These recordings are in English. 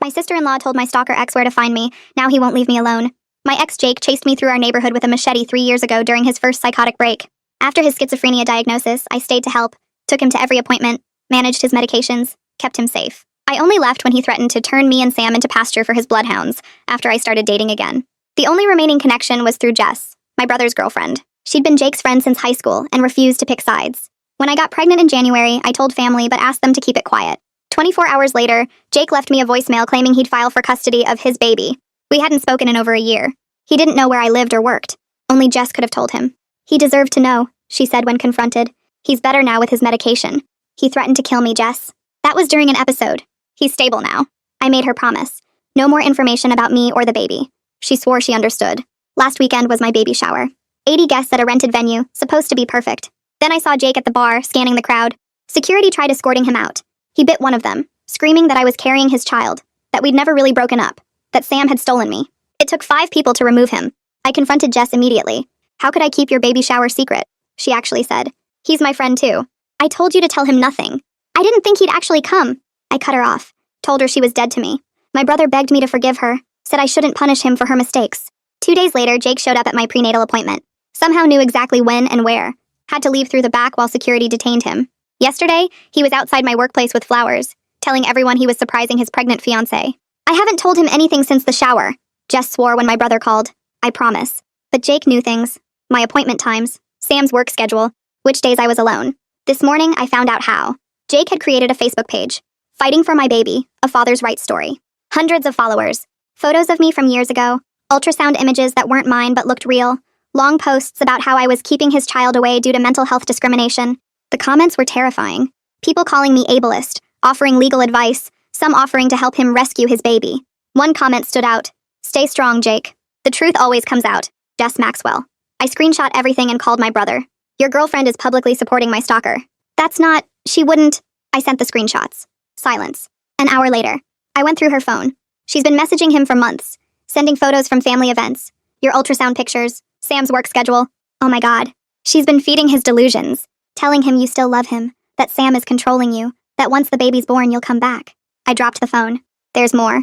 My sister-in-law told my stalker ex where to find me. Now he won't leave me alone. My ex Jake chased me through our neighborhood with a machete 3 years ago during his first psychotic break. After his schizophrenia diagnosis, I stayed to help, took him to every appointment, managed his medications, kept him safe. I only left when he threatened to turn me and Sam into pasture for his bloodhounds after I started dating again. The only remaining connection was through Jess, my brother's girlfriend. She'd been Jake's friend since high school and refused to pick sides. When I got pregnant in January, I told family but asked them to keep it quiet. 24 hours later, Jake left me a voicemail claiming he'd file for custody of his baby. We hadn't spoken in over a year. He didn't know where I lived or worked. Only Jess could have told him. He deserved to know, she said when confronted. He's better now with his medication. He threatened to kill me, Jess. That was during an episode. He's stable now. I made her promise. No more information about me or the baby. She swore she understood. Last weekend was my baby shower. 80 guests at a rented venue, supposed to be perfect. Then I saw Jake at the bar, scanning the crowd. Security tried escorting him out. He bit one of them, screaming that I was carrying his child, that we'd never really broken up, that Sam had stolen me. It took 5 people to remove him. I confronted Jess immediately. How could I keep your baby shower secret? She actually said. He's my friend too. I told you to tell him nothing. I didn't think he'd actually come. I cut her off, told her she was dead to me. My brother begged me to forgive her, said I shouldn't punish him for her mistakes. 2 days later, Jake showed up at my prenatal appointment. Somehow knew exactly when and where. Had to leave through the back while security detained him. Yesterday, he was outside my workplace with flowers, telling everyone he was surprising his pregnant fiancée. I haven't told him anything since the shower. Jess swore when my brother called. I promise. But Jake knew things. My appointment times, Sam's work schedule, which days I was alone. This morning, I found out how. Jake had created a Facebook page. Fighting for my baby, a father's rights story. Hundreds of followers. Photos of me from years ago. Ultrasound images that weren't mine but looked real. Long posts about how I was keeping his child away due to mental health discrimination. The comments were terrifying. People calling me ableist, offering legal advice, some offering to help him rescue his baby. One comment stood out. Stay strong, Jake. The truth always comes out. Jess Maxwell. I screenshot everything and called my brother. Your girlfriend is publicly supporting my stalker. That's not, she wouldn't. I sent the screenshots. Silence. An hour later. I went through her phone. She's been messaging him for months, sending photos from family events, your ultrasound pictures, Sam's work schedule. Oh my God. She's been feeding his delusions. Telling him you still love him, that Sam is controlling you, that once the baby's born you'll come back. I dropped the phone. There's more.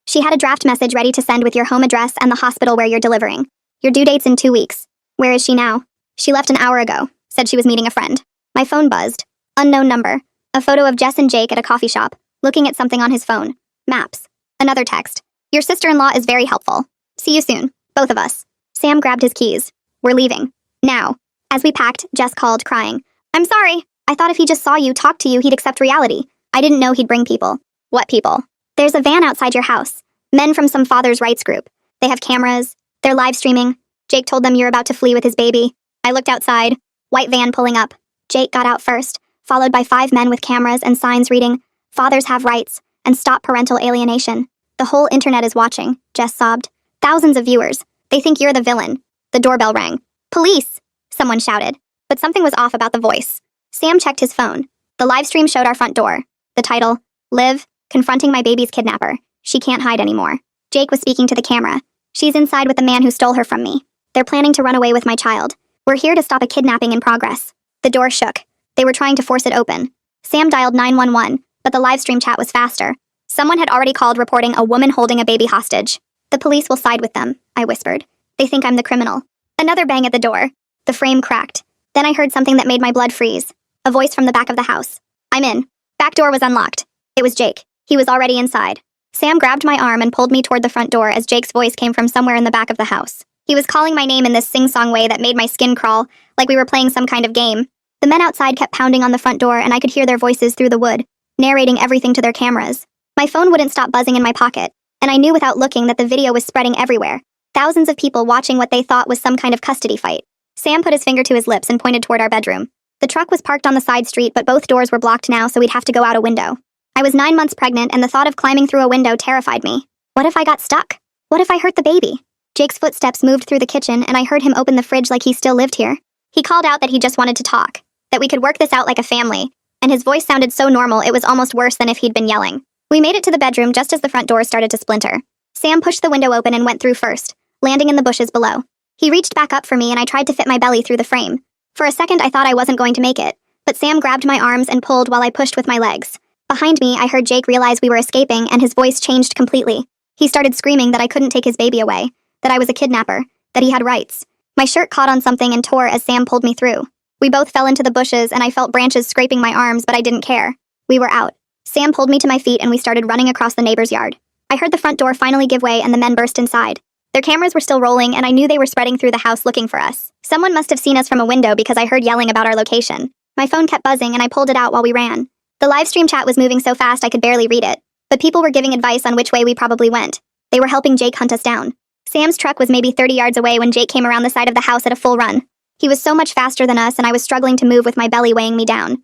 She had a draft message ready to send with your home address and the hospital where you're delivering. Your due date's in 2 weeks. Where is she now? She left an hour ago, said she was meeting a friend. My phone buzzed. Unknown number. A photo of Jess and Jake at a coffee shop, looking at something on his phone. Maps. Another text. Your sister-in-law is very helpful. See you soon, both of us. Sam grabbed his keys. We're leaving. Now. As we packed, Jess called, crying. I'm sorry. I thought if he just saw you, talk to you, he'd accept reality. I didn't know he'd bring people. What people? There's a van outside your house. Men from some father's rights group. They have cameras. They're live streaming. Jake told them you're about to flee with his baby. I looked outside. White van pulling up. Jake got out first, followed by 5 men with cameras and signs reading, Fathers have rights, and stop parental alienation. The whole internet is watching, Jess sobbed. Thousands of viewers. They think you're the villain. The doorbell rang. Police! Someone shouted. But something was off about the voice. Sam checked his phone. The live stream showed our front door. The title, Liv, confronting my baby's kidnapper. She can't hide anymore. Jake was speaking to the camera. She's inside with the man who stole her from me. They're planning to run away with my child. We're here to stop a kidnapping in progress. The door shook. They were trying to force it open. Sam dialed 911, but the live stream chat was faster. Someone had already called reporting a woman holding a baby hostage. The police will side with them, I whispered. They think I'm the criminal. Another bang at the door. The frame cracked. Then I heard something that made my blood freeze. A voice from the back of the house. I'm in. Back door was unlocked. It was Jake. He was already inside. Sam grabbed my arm and pulled me toward the front door as Jake's voice came from somewhere in the back of the house. He was calling my name in this sing-song way that made my skin crawl, like we were playing some kind of game. The men outside kept pounding on the front door and I could hear their voices through the wood, narrating everything to their cameras. My phone wouldn't stop buzzing in my pocket, and I knew without looking that the video was spreading everywhere. Thousands of people watching what they thought was some kind of custody fight. Sam put his finger to his lips and pointed toward our bedroom. The truck was parked on the side street, but both doors were blocked now, so we'd have to go out a window. I was 9 months pregnant, and the thought of climbing through a window terrified me. What if I got stuck? What if I hurt the baby? Jake's footsteps moved through the kitchen, and I heard him open the fridge like he still lived here. He called out that he just wanted to talk, that we could work this out like a family, and his voice sounded so normal it was almost worse than if he'd been yelling. We made it to the bedroom just as the front door started to splinter. Sam pushed the window open and went through first, landing in the bushes below. He reached back up for me and I tried to fit my belly through the frame. For a second I thought I wasn't going to make it, but Sam grabbed my arms and pulled while I pushed with my legs. Behind me, I heard Jake realize we were escaping, and his voice changed completely. He started screaming that I couldn't take his baby away, that I was a kidnapper, that he had rights. My shirt caught on something and tore as Sam pulled me through. We both fell into the bushes, and I felt branches scraping my arms, but I didn't care. We were out. Sam pulled me to my feet, and we started running across the neighbor's yard. I heard the front door finally give way, and the men burst inside. Their cameras were still rolling, and I knew they were spreading through the house looking for us. Someone must have seen us from a window because I heard yelling about our location. My phone kept buzzing, and I pulled it out while we ran. The live stream chat was moving so fast I could barely read it, but people were giving advice on which way we probably went. They were helping Jake hunt us down. Sam's truck was maybe 30 yards away when Jake came around the side of the house at a full run. He was so much faster than us, and I was struggling to move with my belly weighing me down.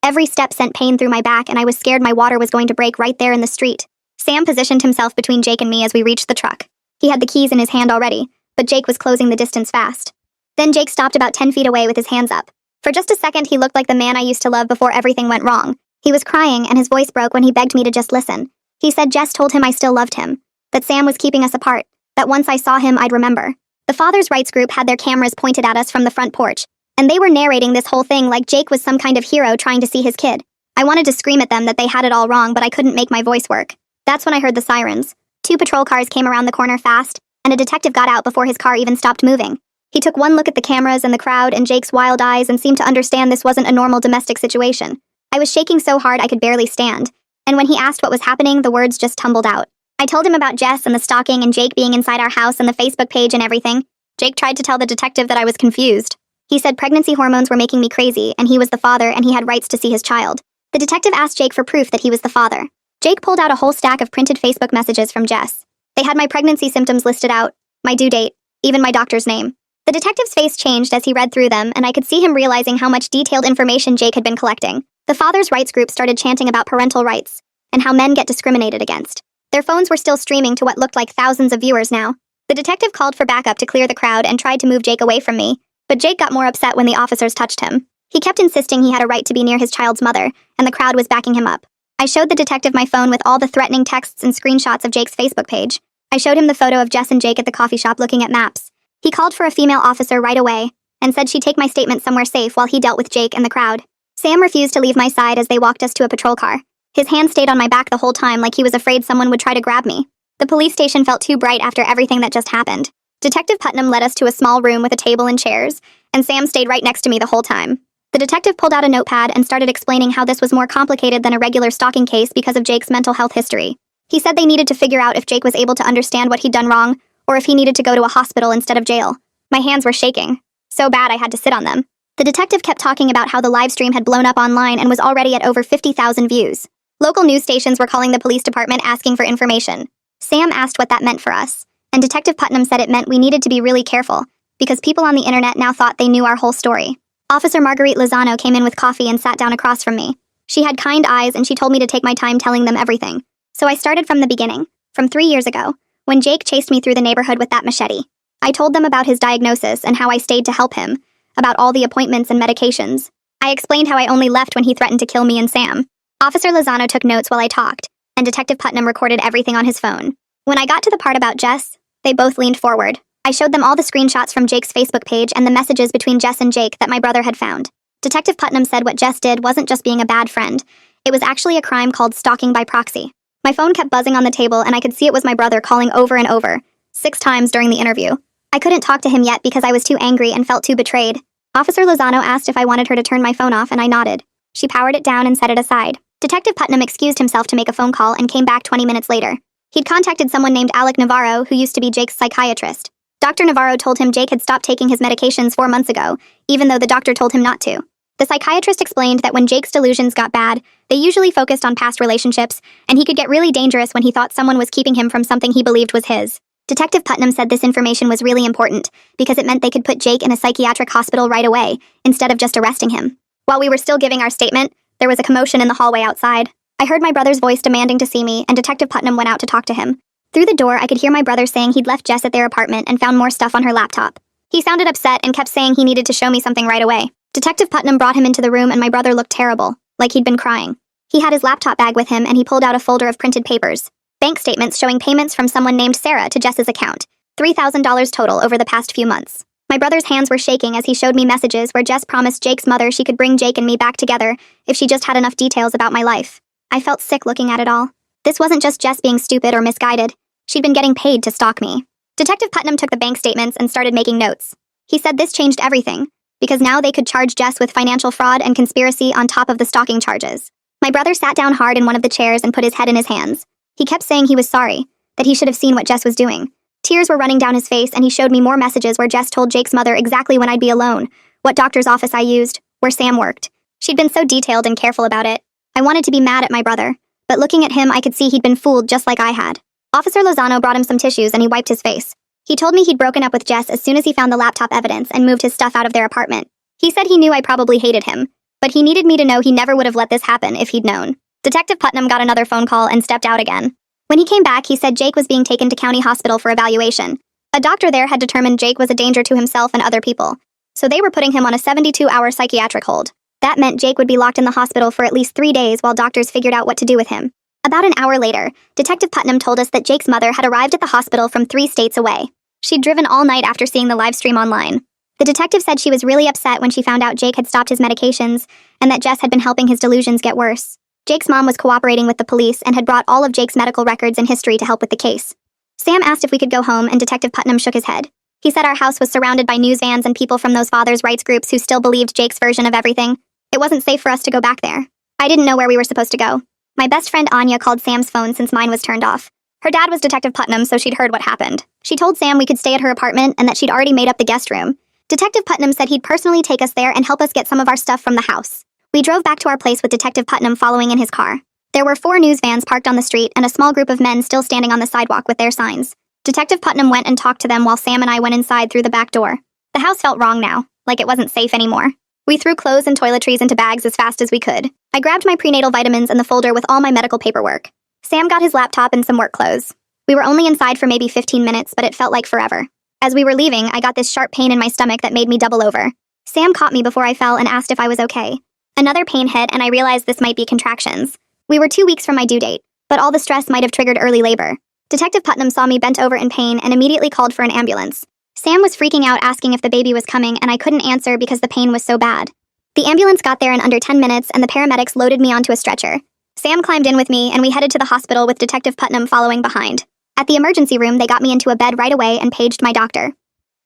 Every step sent pain through my back, and I was scared my water was going to break right there in the street. Sam positioned himself between Jake and me as we reached the truck. He had the keys in his hand already, but Jake was closing the distance fast. Then Jake stopped about 10 feet away with his hands up. For just a second, he looked like the man I used to love before everything went wrong. He was crying, and his voice broke when he begged me to just listen. He said Jess told him I still loved him, that Sam was keeping us apart, that once I saw him, I'd remember. The Father's Rights group had their cameras pointed at us from the front porch, and they were narrating this whole thing like Jake was some kind of hero trying to see his kid. I wanted to scream at them that they had it all wrong, but I couldn't make my voice work. That's when I heard the sirens. 2 patrol cars came around the corner fast, and a detective got out before his car even stopped moving. He took one look at the cameras and the crowd and Jake's wild eyes and seemed to understand this wasn't a normal domestic situation. I was shaking so hard I could barely stand, and when he asked what was happening, the words just tumbled out. I told him about Jess and the stalking and Jake being inside our house and the Facebook page and everything. Jake tried to tell the detective that I was confused. He said pregnancy hormones were making me crazy, and he was the father and he had rights to see his child. The detective asked Jake for proof that he was the father. Jake pulled out a whole stack of printed Facebook messages from Jess. They had my pregnancy symptoms listed out, my due date, even my doctor's name. The detective's face changed as he read through them, and I could see him realizing how much detailed information Jake had been collecting. The Father's Rights group started chanting about parental rights and how men get discriminated against. Their phones were still streaming to what looked like thousands of viewers now. The detective called for backup to clear the crowd and tried to move Jake away from me, but Jake got more upset when the officers touched him. He kept insisting he had a right to be near his child's mother, and the crowd was backing him up. I showed the detective my phone with all the threatening texts and screenshots of Jake's Facebook page. I showed him the photo of Jess and Jake at the coffee shop looking at maps. He called for a female officer right away and said she'd take my statement somewhere safe while he dealt with Jake and the crowd. Sam refused to leave my side as they walked us to a patrol car. His hand stayed on my back the whole time like he was afraid someone would try to grab me. The police station felt too bright after everything that just happened. Detective Putnam led us to a small room with a table and chairs, and Sam stayed right next to me the whole time. The detective pulled out a notepad and started explaining how this was more complicated than a regular stalking case because of Jake's mental health history. He said they needed to figure out if Jake was able to understand what he'd done wrong, or if he needed to go to a hospital instead of jail. My hands were shaking. So bad I had to sit on them. The detective kept talking about how the live stream had blown up online and was already at over 50,000 views. Local news stations were calling the police department asking for information. Sam asked what that meant for us, and Detective Putnam said it meant we needed to be really careful, because people on the internet now thought they knew our whole story. Officer Marguerite Lozano came in with coffee and sat down across from me. She had kind eyes and she told me to take my time telling them everything. So I started from the beginning, from 3 years ago, when Jake chased me through the neighborhood with that machete. I told them about his diagnosis and how I stayed to help him, about all the appointments and medications. I explained how I only left when he threatened to kill me and Sam. Officer Lozano took notes while I talked, and Detective Putnam recorded everything on his phone. When I got to the part about Jess, they both leaned forward. I showed them all the screenshots from Jake's Facebook page and the messages between Jess and Jake that my brother had found. Detective Putnam said what Jess did wasn't just being a bad friend. It was actually a crime called stalking by proxy. My phone kept buzzing on the table and I could see it was my brother calling over and over, 6 times during the interview. I couldn't talk to him yet because I was too angry and felt too betrayed. Officer Lozano asked if I wanted her to turn my phone off and I nodded. She powered it down and set it aside. Detective Putnam excused himself to make a phone call and came back 20 minutes later. He'd contacted someone named Alec Navarro, who used to be Jake's psychiatrist. Dr. Navarro told him Jake had stopped taking his medications 4 months ago, even though the doctor told him not to. The psychiatrist explained that when Jake's delusions got bad, they usually focused on past relationships, and he could get really dangerous when he thought someone was keeping him from something he believed was his. Detective Putnam said this information was really important because it meant they could put Jake in a psychiatric hospital right away, instead of just arresting him. While we were still giving our statement, there was a commotion in the hallway outside. I heard my brother's voice demanding to see me, and Detective Putnam went out to talk to him. Through the door, I could hear my brother saying he'd left Jess at their apartment and found more stuff on her laptop. He sounded upset and kept saying he needed to show me something right away. Detective Putnam brought him into the room and my brother looked terrible, like he'd been crying. He had his laptop bag with him and he pulled out a folder of printed papers. Bank statements showing payments from someone named Sarah to Jess's account. $3,000 total over the past few months. My brother's hands were shaking as he showed me messages where Jess promised Jake's mother she could bring Jake and me back together if she just had enough details about my life. I felt sick looking at it all. This wasn't just Jess being stupid or misguided. She'd been getting paid to stalk me. Detective Putnam took the bank statements and started making notes. He said this changed everything, because now they could charge Jess with financial fraud and conspiracy on top of the stalking charges. My brother sat down hard in one of the chairs and put his head in his hands. He kept saying he was sorry, that he should have seen what Jess was doing. Tears were running down his face, and he showed me more messages where Jess told Jake's mother exactly when I'd be alone, what doctor's office I used, where Sam worked. She'd been so detailed and careful about it. I wanted to be mad at my brother, but looking at him I could see he'd been fooled just like I had. Officer Lozano brought him some tissues and he wiped his face. He told me he'd broken up with Jess as soon as he found the laptop evidence and moved his stuff out of their apartment. He said he knew I probably hated him, but he needed me to know he never would have let this happen if he'd known. Detective Putnam got another phone call and stepped out again. When he came back, he said Jake was being taken to county hospital for evaluation. A doctor there had determined Jake was a danger to himself and other people, so they were putting him on a 72-hour psychiatric hold. That meant Jake would be locked in the hospital for at least 3 days while doctors figured out what to do with him. About an hour later, Detective Putnam told us that Jake's mother had arrived at the hospital from 3 states away. She'd driven all night after seeing the live stream online. The detective said she was really upset when she found out Jake had stopped his medications and that Jess had been helping his delusions get worse. Jake's mom was cooperating with the police and had brought all of Jake's medical records and history to help with the case. Sam asked if we could go home, and Detective Putnam shook his head. He said our house was surrounded by news vans and people from those fathers' rights groups who still believed Jake's version of everything. It wasn't safe for us to go back there. I didn't know where we were supposed to go. My best friend Anya called Sam's phone since mine was turned off. Her dad was Detective Putnam, so she'd heard what happened. She told Sam we could stay at her apartment and that she'd already made up the guest room. Detective Putnam said he'd personally take us there and help us get some of our stuff from the house. We drove back to our place with Detective Putnam following in his car. There were 4 news vans parked on the street and a small group of men still standing on the sidewalk with their signs. Detective Putnam went and talked to them while Sam and I went inside through the back door. The house felt wrong now, like it wasn't safe anymore. We threw clothes and toiletries into bags as fast as we could. I grabbed my prenatal vitamins and the folder with all my medical paperwork. Sam got his laptop and some work clothes. We were only inside for maybe 15 minutes, but it felt like forever. As we were leaving, I got this sharp pain in my stomach that made me double over. Sam caught me before I fell and asked if I was okay. Another pain hit, and I realized this might be contractions. We were 2 weeks from my due date, but all the stress might have triggered early labor. Detective Putnam saw me bent over in pain and immediately called for an ambulance. Sam was freaking out asking if the baby was coming, and I couldn't answer because the pain was so bad. The ambulance got there in under 10 minutes, and the paramedics loaded me onto a stretcher. Sam climbed in with me, and we headed to the hospital with Detective Putnam following behind. At the emergency room, they got me into a bed right away and paged my doctor.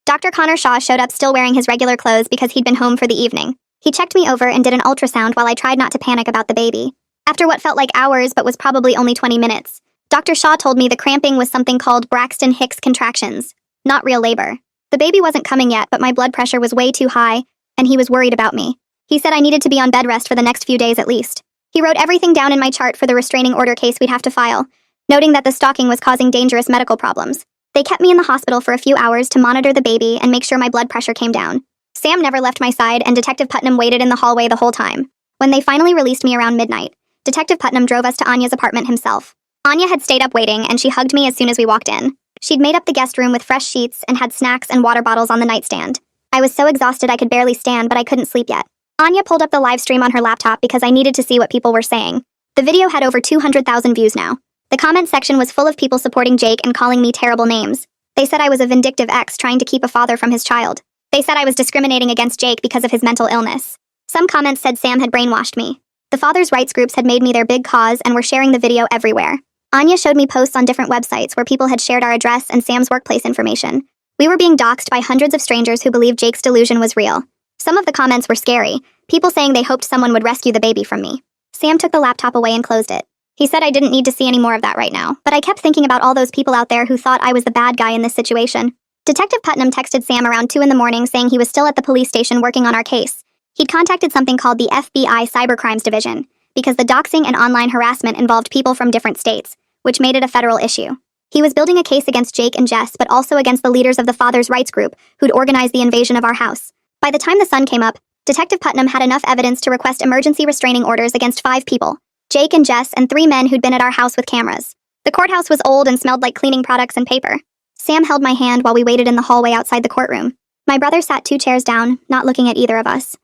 Dr. Connor Shaw showed up still wearing his regular clothes because he'd been home for the evening. He checked me over and did an ultrasound while I tried not to panic about the baby. After what felt like hours but was probably only 20 minutes, Dr. Shaw told me the cramping was something called Braxton Hicks contractions, not real labor. The baby wasn't coming yet, but my blood pressure was way too high, and he was worried about me. He said I needed to be on bed rest for the next few days at least. He wrote everything down in my chart for the restraining order case we'd have to file, noting that the stalking was causing dangerous medical problems. They kept me in the hospital for a few hours to monitor the baby and make sure my blood pressure came down. Sam never left my side, and Detective Putnam waited in the hallway the whole time. When they finally released me around midnight, Detective Putnam drove us to Anya's apartment himself. Anya had stayed up waiting, and she hugged me as soon as we walked in. She'd made up the guest room with fresh sheets and had snacks and water bottles on the nightstand. I was so exhausted I could barely stand, but I couldn't sleep yet. Anya pulled up the live stream on her laptop because I needed to see what people were saying. The video had over 200,000 views now. The comment section was full of people supporting Jake and calling me terrible names. They said I was a vindictive ex trying to keep a father from his child. They said I was discriminating against Jake because of his mental illness. Some comments said Sam had brainwashed me. The fathers' rights groups had made me their big cause and were sharing the video everywhere. Anya showed me posts on different websites where people had shared our address and Sam's workplace information. We were being doxxed by hundreds of strangers who believed Jake's delusion was real. Some of the comments were scary, people saying they hoped someone would rescue the baby from me. Sam took the laptop away and closed it. He said I didn't need to see any more of that right now, but I kept thinking about all those people out there who thought I was the bad guy in this situation. Detective Putnam texted Sam around 2 in the morning saying he was still at the police station working on our case. He'd contacted something called the FBI Cybercrimes Division, because the doxing and online harassment involved people from different states, which made it a federal issue. He was building a case against Jake and Jess, but also against the leaders of the fathers' rights group who'd organized the invasion of our house. By the time the sun came up, Detective Putnam had enough evidence to request emergency restraining orders against 5 people, Jake and Jess and 3 men who'd been at our house with cameras. The courthouse was old and smelled like cleaning products and paper. Sam held my hand while we waited in the hallway outside the courtroom. My brother sat 2 chairs down, not looking at either of us.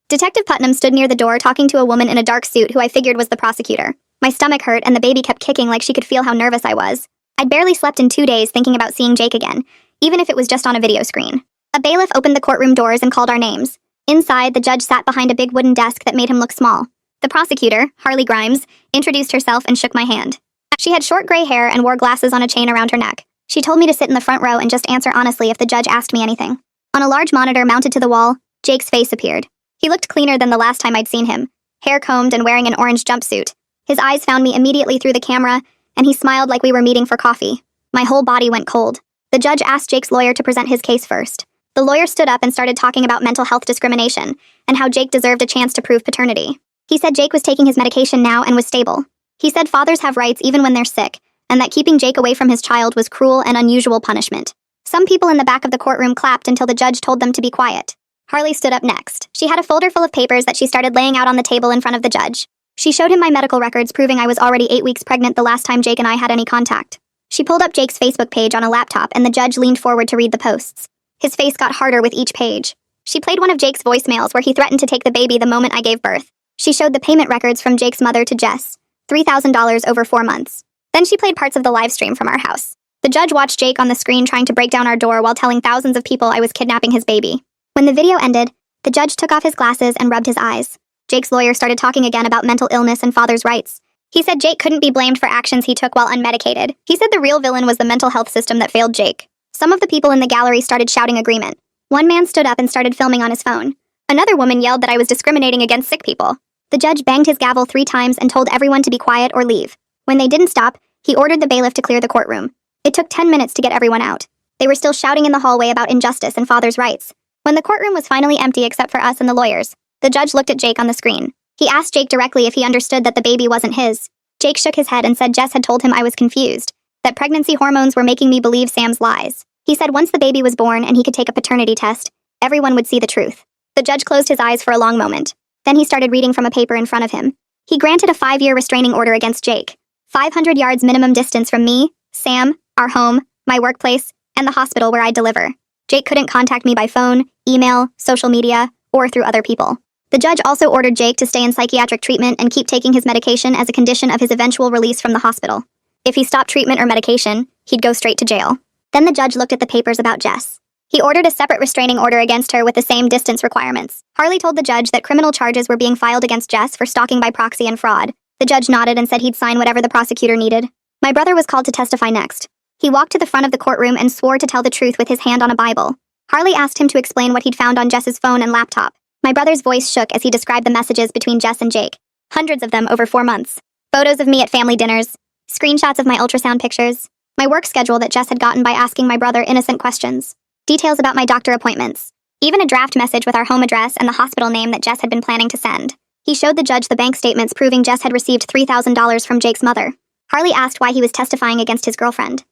Detective Putnam stood near the door talking to a woman in a dark suit who I figured was the prosecutor. My stomach hurt and the baby kept kicking like she could feel how nervous I was. I'd barely slept in 2 days thinking about seeing Jake again, even if it was just on a video screen. A bailiff opened the courtroom doors and called our names. Inside, the judge sat behind a big wooden desk that made him look small. The prosecutor, Harley Grimes, introduced herself and shook my hand. She had short gray hair and wore glasses on a chain around her neck. She told me to sit in the front row and just answer honestly if the judge asked me anything. On a large monitor mounted to the wall, Jake's face appeared. He looked cleaner than the last time I'd seen him, hair combed and wearing an orange jumpsuit. His eyes found me immediately through the camera, and he smiled like we were meeting for coffee. My whole body went cold. The judge asked Jake's lawyer to present his case first. The lawyer stood up and started talking about mental health discrimination and how Jake deserved a chance to prove paternity. He said Jake was taking his medication now and was stable. He said fathers have rights even when they're sick, and that keeping Jake away from his child was cruel and unusual punishment. Some people in the back of the courtroom clapped until the judge told them to be quiet. Harley stood up next. She had a folder full of papers that she started laying out on the table in front of the judge. She showed him my medical records proving I was already 8 weeks pregnant the last time Jake and I had any contact. She pulled up Jake's Facebook page on a laptop and the judge leaned forward to read the posts. His face got harder with each page. She played one of Jake's voicemails where he threatened to take the baby the moment I gave birth. She showed the payment records from Jake's mother to Jess, $3,000 over 4 months. Then she played parts of the live stream from our house. The judge watched Jake on the screen trying to break down our door while telling thousands of people I was kidnapping his baby. When the video ended, the judge took off his glasses and rubbed his eyes. Jake's lawyer started talking again about mental illness and father's rights. He said Jake couldn't be blamed for actions he took while unmedicated. He said the real villain was the mental health system that failed Jake. Some of the people in the gallery started shouting agreement. One man stood up and started filming on his phone. Another woman yelled that I was discriminating against sick people. The judge banged his gavel 3 times and told everyone to be quiet or leave. When they didn't stop, he ordered the bailiff to clear the courtroom. It took 10 minutes to get everyone out. They were still shouting in the hallway about injustice and father's rights. When the courtroom was finally empty except for us and the lawyers, the judge looked at Jake on the screen. He asked Jake directly if he understood that the baby wasn't his. Jake shook his head and said Jess had told him I was confused, that pregnancy hormones were making me believe Sam's lies. He said once the baby was born and he could take a paternity test, everyone would see the truth. The judge closed his eyes for a long moment. Then he started reading from a paper in front of him. He granted a 5-year restraining order against Jake. 500 yards minimum distance from me, Sam, our home, my workplace, and the hospital where I deliver. Jake couldn't contact me by phone, email, social media, or through other people. The judge also ordered Jake to stay in psychiatric treatment and keep taking his medication as a condition of his eventual release from the hospital. If he stopped treatment or medication, he'd go straight to jail. Then the judge looked at the papers about Jess. He ordered a separate restraining order against her with the same distance requirements. Harley told the judge that criminal charges were being filed against Jess for stalking by proxy and fraud. The judge nodded and said he'd sign whatever the prosecutor needed. My brother was called to testify next. He walked to the front of the courtroom and swore to tell the truth with his hand on a Bible. Harley asked him to explain what he'd found on Jess's phone and laptop. My brother's voice shook as he described the messages between Jess and Jake. Hundreds of them over 4 months. Photos of me at family dinners. Screenshots of my ultrasound pictures. My work schedule that Jess had gotten by asking my brother innocent questions. Details about my doctor appointments. Even a draft message with our home address and the hospital name that Jess had been planning to send. He showed the judge the bank statements proving Jess had received $3,000 from Jake's mother. Harley asked why he was testifying against his girlfriend.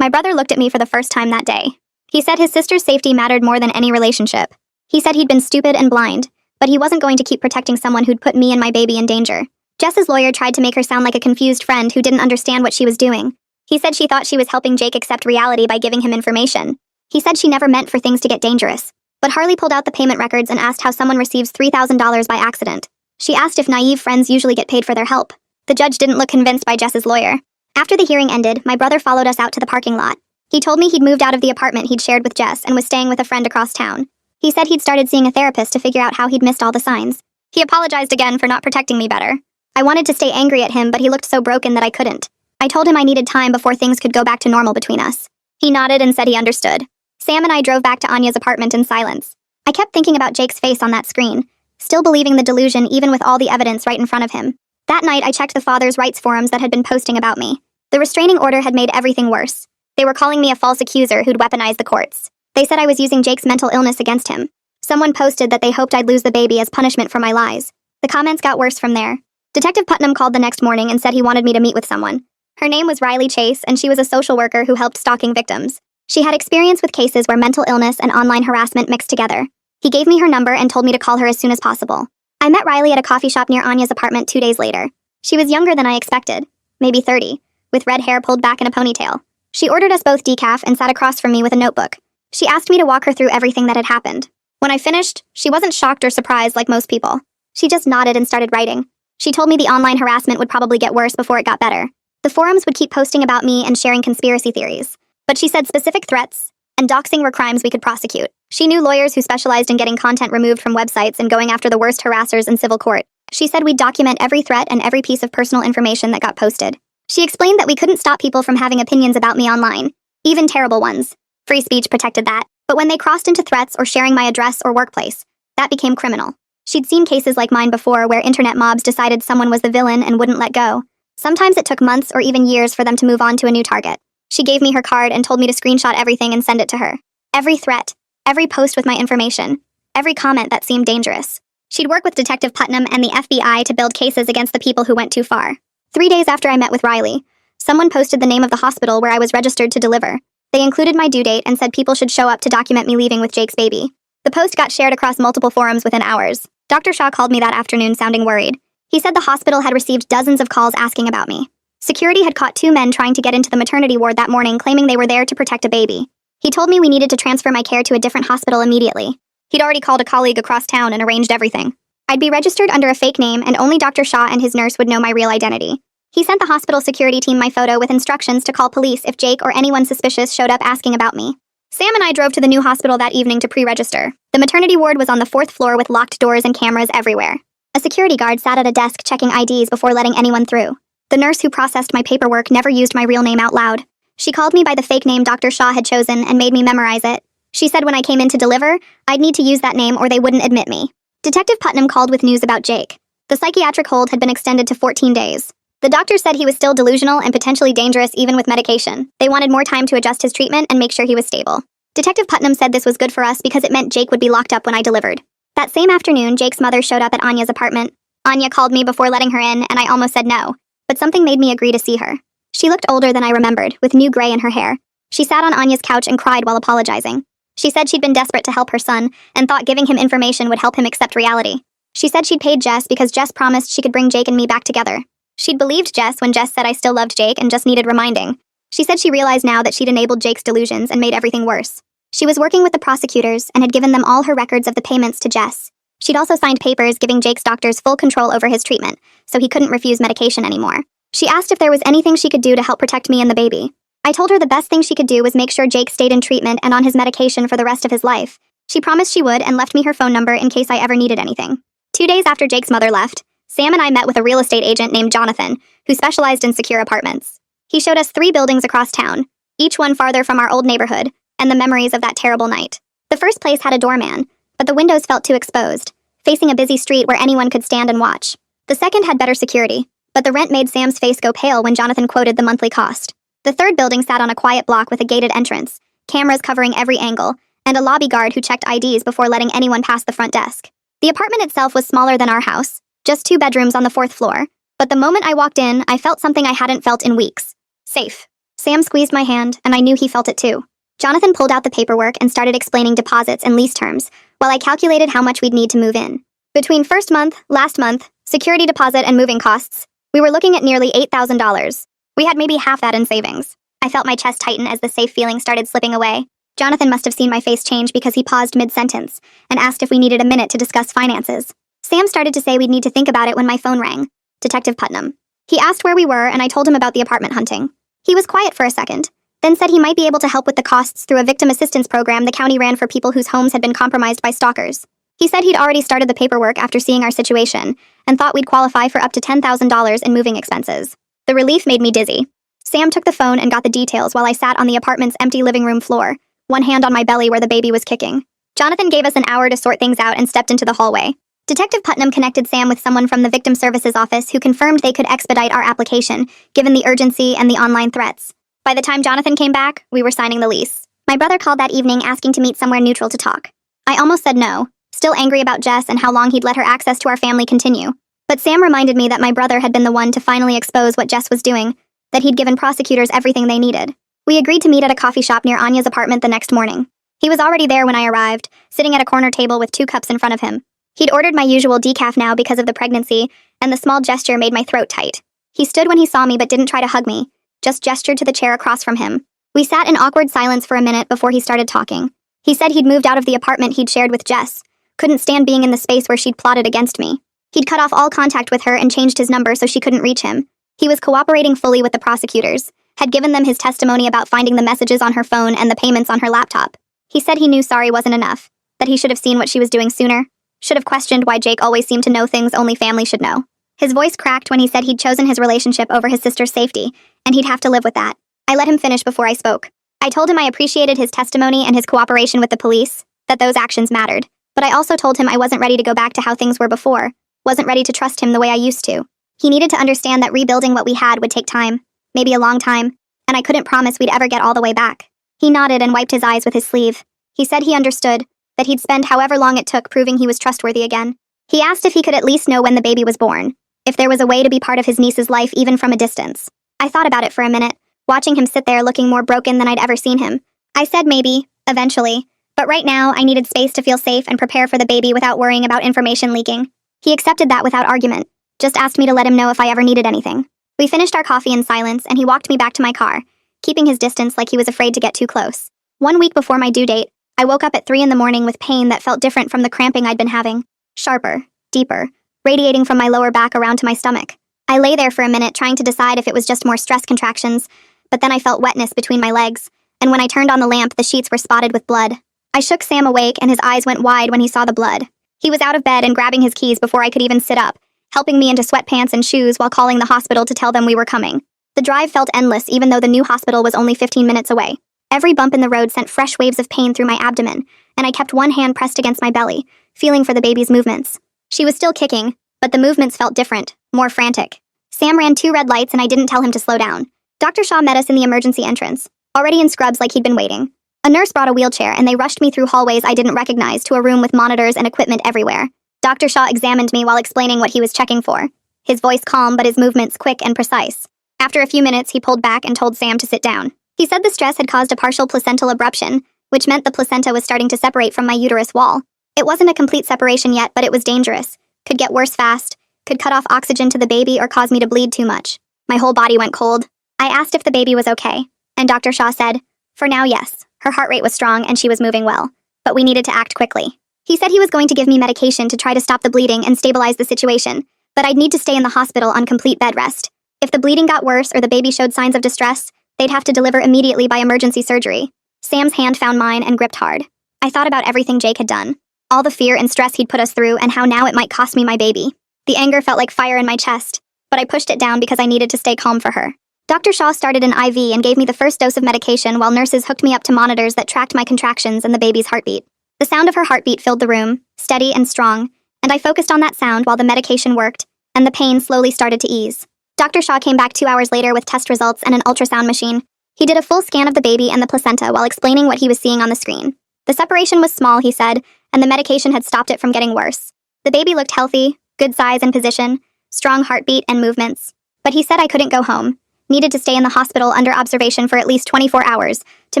My brother looked at me for the first time that day. He said his sister's safety mattered more than any relationship. He said he'd been stupid and blind, but he wasn't going to keep protecting someone who'd put me and my baby in danger. Jess's lawyer tried to make her sound like a confused friend who didn't understand what she was doing. He said she thought she was helping Jake accept reality by giving him information. He said she never meant for things to get dangerous. But Harley pulled out the payment records and asked how someone receives $3,000 by accident. She asked if naive friends usually get paid for their help. The judge didn't look convinced by Jess's lawyer. After the hearing ended, my brother followed us out to the parking lot. He told me he'd moved out of the apartment he'd shared with Jess and was staying with a friend across town. He said he'd started seeing a therapist to figure out how he'd missed all the signs. He apologized again for not protecting me better. I wanted to stay angry at him, but he looked so broken that I couldn't. I told him I needed time before things could go back to normal between us. He nodded and said he understood. Sam and I drove back to Anya's apartment in silence. I kept thinking about Jake's face on that screen, still believing the delusion even with all the evidence right in front of him. That night, I checked the father's rights forums that had been posting about me. The restraining order had made everything worse. They were calling me a false accuser who'd weaponized the courts. They said I was using Jake's mental illness against him. Someone posted that they hoped I'd lose the baby as punishment for my lies. The comments got worse from there. Detective Putnam called the next morning and said he wanted me to meet with someone. Her name was Riley Chase, and she was a social worker who helped stalking victims. She had experience with cases where mental illness and online harassment mixed together. He gave me her number and told me to call her as soon as possible. I met Riley at a coffee shop near Anya's apartment 2 days later. She was younger than I expected, maybe 30, with red hair pulled back in a ponytail. She ordered us both decaf and sat across from me with a notebook. She asked me to walk her through everything that had happened. When I finished, she wasn't shocked or surprised like most people. She just nodded and started writing. She told me the online harassment would probably get worse before it got better. The forums would keep posting about me and sharing conspiracy theories. But she said specific threats and doxing were crimes we could prosecute. She knew lawyers who specialized in getting content removed from websites and going after the worst harassers in civil court. She said we'd document every threat and every piece of personal information that got posted. She explained that we couldn't stop people from having opinions about me online, even terrible ones. Free speech protected that, but when they crossed into threats or sharing my address or workplace, that became criminal. She'd seen cases like mine before where internet mobs decided someone was the villain and wouldn't let go. Sometimes it took months or even years for them to move on to a new target. She gave me her card and told me to screenshot everything and send it to her. Every threat, every post with my information, every comment that seemed dangerous. She'd work with Detective Putnam and the FBI to build cases against the people who went too far. 3 days after I met with Riley, someone posted the name of the hospital where I was registered to deliver. They included my due date and said people should show up to document me leaving with Jake's baby. The post got shared across multiple forums within hours. Dr. Shaw called me that afternoon sounding worried. He said the hospital had received dozens of calls asking about me. Security had caught 2 men trying to get into the maternity ward that morning claiming they were there to protect a baby. He told me we needed to transfer my care to a different hospital immediately. He'd already called a colleague across town and arranged everything. I'd be registered under a fake name and only Dr. Shaw and his nurse would know my real identity. He sent the hospital security team my photo with instructions to call police if Jake or anyone suspicious showed up asking about me. Sam and I drove to the new hospital that evening to pre-register. The maternity ward was on the 4th floor with locked doors and cameras everywhere. A security guard sat at a desk checking IDs before letting anyone through. The nurse who processed my paperwork never used my real name out loud. She called me by the fake name Dr. Shaw had chosen and made me memorize it. She said when I came in to deliver, I'd need to use that name or they wouldn't admit me. Detective Putnam called with news about Jake. The psychiatric hold had been extended to 14 days. The doctor said he was still delusional and potentially dangerous even with medication. They wanted more time to adjust his treatment and make sure he was stable. Detective Putnam said this was good for us because it meant Jake would be locked up when I delivered. That same afternoon, Jake's mother showed up at Anya's apartment. Anya called me before letting her in, and I almost said no, but something made me agree to see her. She looked older than I remembered, with new gray in her hair. She sat on Anya's couch and cried while apologizing. She said she'd been desperate to help her son and thought giving him information would help him accept reality. She said she'd paid Jess because Jess promised she could bring Jake and me back together. She'd believed Jess when Jess said I still loved Jake and just needed reminding. She said she realized now that she'd enabled Jake's delusions and made everything worse. She was working with the prosecutors and had given them all her records of the payments to Jess. She'd also signed papers giving Jake's doctors full control over his treatment, so he couldn't refuse medication anymore. She asked if there was anything she could do to help protect me and the baby. I told her the best thing she could do was make sure Jake stayed in treatment and on his medication for the rest of his life. She promised she would and left me her phone number in case I ever needed anything. 2 days after Jake's mother left, Sam and I met with a real estate agent named Jonathan, who specialized in secure apartments. He showed us 3 buildings across town, each one farther from our old neighborhood, and the memories of that terrible night. The first place had a doorman, but the windows felt too exposed, facing a busy street where anyone could stand and watch. The second had better security, but the rent made Sam's face go pale when Jonathan quoted the monthly cost. The third building sat on a quiet block with a gated entrance, cameras covering every angle, and a lobby guard who checked IDs before letting anyone past the front desk. The apartment itself was smaller than our house, just 2 bedrooms on the 4th floor, but the moment I walked in, I felt something I hadn't felt in weeks. Safe. Sam squeezed my hand, and I knew he felt it too. Jonathan pulled out the paperwork and started explaining deposits and lease terms, while I calculated how much we'd need to move in. Between first month, last month, security deposit and moving costs, we were looking at nearly $8,000. We had maybe half that in savings. I felt my chest tighten as the safe feeling started slipping away. Jonathan must have seen my face change because he paused mid-sentence and asked if we needed a minute to discuss finances. Sam started to say we'd need to think about it when my phone rang. Detective Putnam. He asked where we were and I told him about the apartment hunting. He was quiet for a second, then said he might be able to help with the costs through a victim assistance program the county ran for people whose homes had been compromised by stalkers. He said he'd already started the paperwork after seeing our situation and thought we'd qualify for up to $10,000 in moving expenses. The relief made me dizzy. Sam took the phone and got the details while I sat on the apartment's empty living room floor, one hand on my belly where the baby was kicking. Jonathan gave us an hour to sort things out and stepped into the hallway. Detective Putnam connected Sam with someone from the Victim Services Office who confirmed they could expedite our application, given the urgency and the online threats. By the time Jonathan came back, we were signing the lease. My brother called that evening asking to meet somewhere neutral to talk. I almost said no, still angry about Jess and how long he'd let her access to our family continue. But Sam reminded me that my brother had been the one to finally expose what Jess was doing, that he'd given prosecutors everything they needed. We agreed to meet at a coffee shop near Anya's apartment the next morning. He was already there when I arrived, sitting at a corner table with 2 cups in front of him. He'd ordered my usual decaf now because of the pregnancy, and the small gesture made my throat tight. He stood when he saw me but didn't try to hug me, just gestured to the chair across from him. We sat in awkward silence for a minute before he started talking. He said he'd moved out of the apartment he'd shared with Jess, couldn't stand being in the space where she'd plotted against me. He'd cut off all contact with her and changed his number so she couldn't reach him. He was cooperating fully with the prosecutors, had given them his testimony about finding the messages on her phone and the payments on her laptop. He said he knew sorry wasn't enough, that he should have seen what she was doing sooner. Should have questioned why Jake always seemed to know things only family should know. His voice cracked when he said he'd chosen his relationship over his sister's safety, and he'd have to live with that. I let him finish before I spoke. I told him I appreciated his testimony and his cooperation with the police, that those actions mattered. But I also told him I wasn't ready to go back to how things were before, wasn't ready to trust him the way I used to. He needed to understand that rebuilding what we had would take time, maybe a long time, and I couldn't promise we'd ever get all the way back. He nodded and wiped his eyes with his sleeve. He said he understood, that he'd spend however long it took proving he was trustworthy again. He asked if he could at least know when the baby was born, if there was a way to be part of his niece's life even from a distance. I thought about it for a minute, watching him sit there looking more broken than I'd ever seen him. I said maybe, eventually, but right now I needed space to feel safe and prepare for the baby without worrying about information leaking. He accepted that without argument, just asked me to let him know if I ever needed anything. We finished our coffee in silence and he walked me back to my car, keeping his distance like he was afraid to get too close. 1 week before my due date, I woke up at 3 a.m. with pain that felt different from the cramping I'd been having. Sharper, deeper, radiating from my lower back around to my stomach. I lay there for a minute trying to decide if it was just more stress contractions, but then I felt wetness between my legs, and when I turned on the lamp, the sheets were spotted with blood. I shook Sam awake and his eyes went wide when he saw the blood. He was out of bed and grabbing his keys before I could even sit up, helping me into sweatpants and shoes while calling the hospital to tell them we were coming. The drive felt endless even though the new hospital was only 15 minutes away. Every bump in the road sent fresh waves of pain through my abdomen, and I kept one hand pressed against my belly, feeling for the baby's movements. She was still kicking, but the movements felt different, more frantic. Sam ran 2 red lights and I didn't tell him to slow down. Dr. Shaw met us in the emergency entrance, already in scrubs like he'd been waiting. A nurse brought a wheelchair and they rushed me through hallways I didn't recognize to a room with monitors and equipment everywhere. Dr. Shaw examined me while explaining what he was checking for. His voice calm but his movements quick and precise. After a few minutes, he pulled back and told Sam to sit down. He said the stress had caused a partial placental abruption, which meant the placenta was starting to separate from my uterus wall. It wasn't a complete separation yet, but it was dangerous. Could get worse fast, could cut off oxygen to the baby or cause me to bleed too much. My whole body went cold. I asked if the baby was okay, and Dr. Shaw said, "For now, yes. Her heart rate was strong and she was moving well, but we needed to act quickly." He said he was going to give me medication to try to stop the bleeding and stabilize the situation, but I'd need to stay in the hospital on complete bed rest. If the bleeding got worse or the baby showed signs of distress, they'd have to deliver immediately by emergency surgery. Sam's hand found mine and gripped hard. I thought about everything Jake had done, all the fear and stress he'd put us through and how now it might cost me my baby. The anger felt like fire in my chest, but I pushed it down because I needed to stay calm for her. Dr. Shaw started an IV and gave me the first dose of medication while nurses hooked me up to monitors that tracked my contractions and the baby's heartbeat. The sound of her heartbeat filled the room, steady and strong, and I focused on that sound while the medication worked, and the pain slowly started to ease. Dr. Shaw came back 2 hours later with test results and an ultrasound machine. He did a full scan of the baby and the placenta while explaining what he was seeing on the screen. The separation was small, he said, and the medication had stopped it from getting worse. The baby looked healthy, good size and position, strong heartbeat and movements. But he said I couldn't go home, needed to stay in the hospital under observation for at least 24 hours to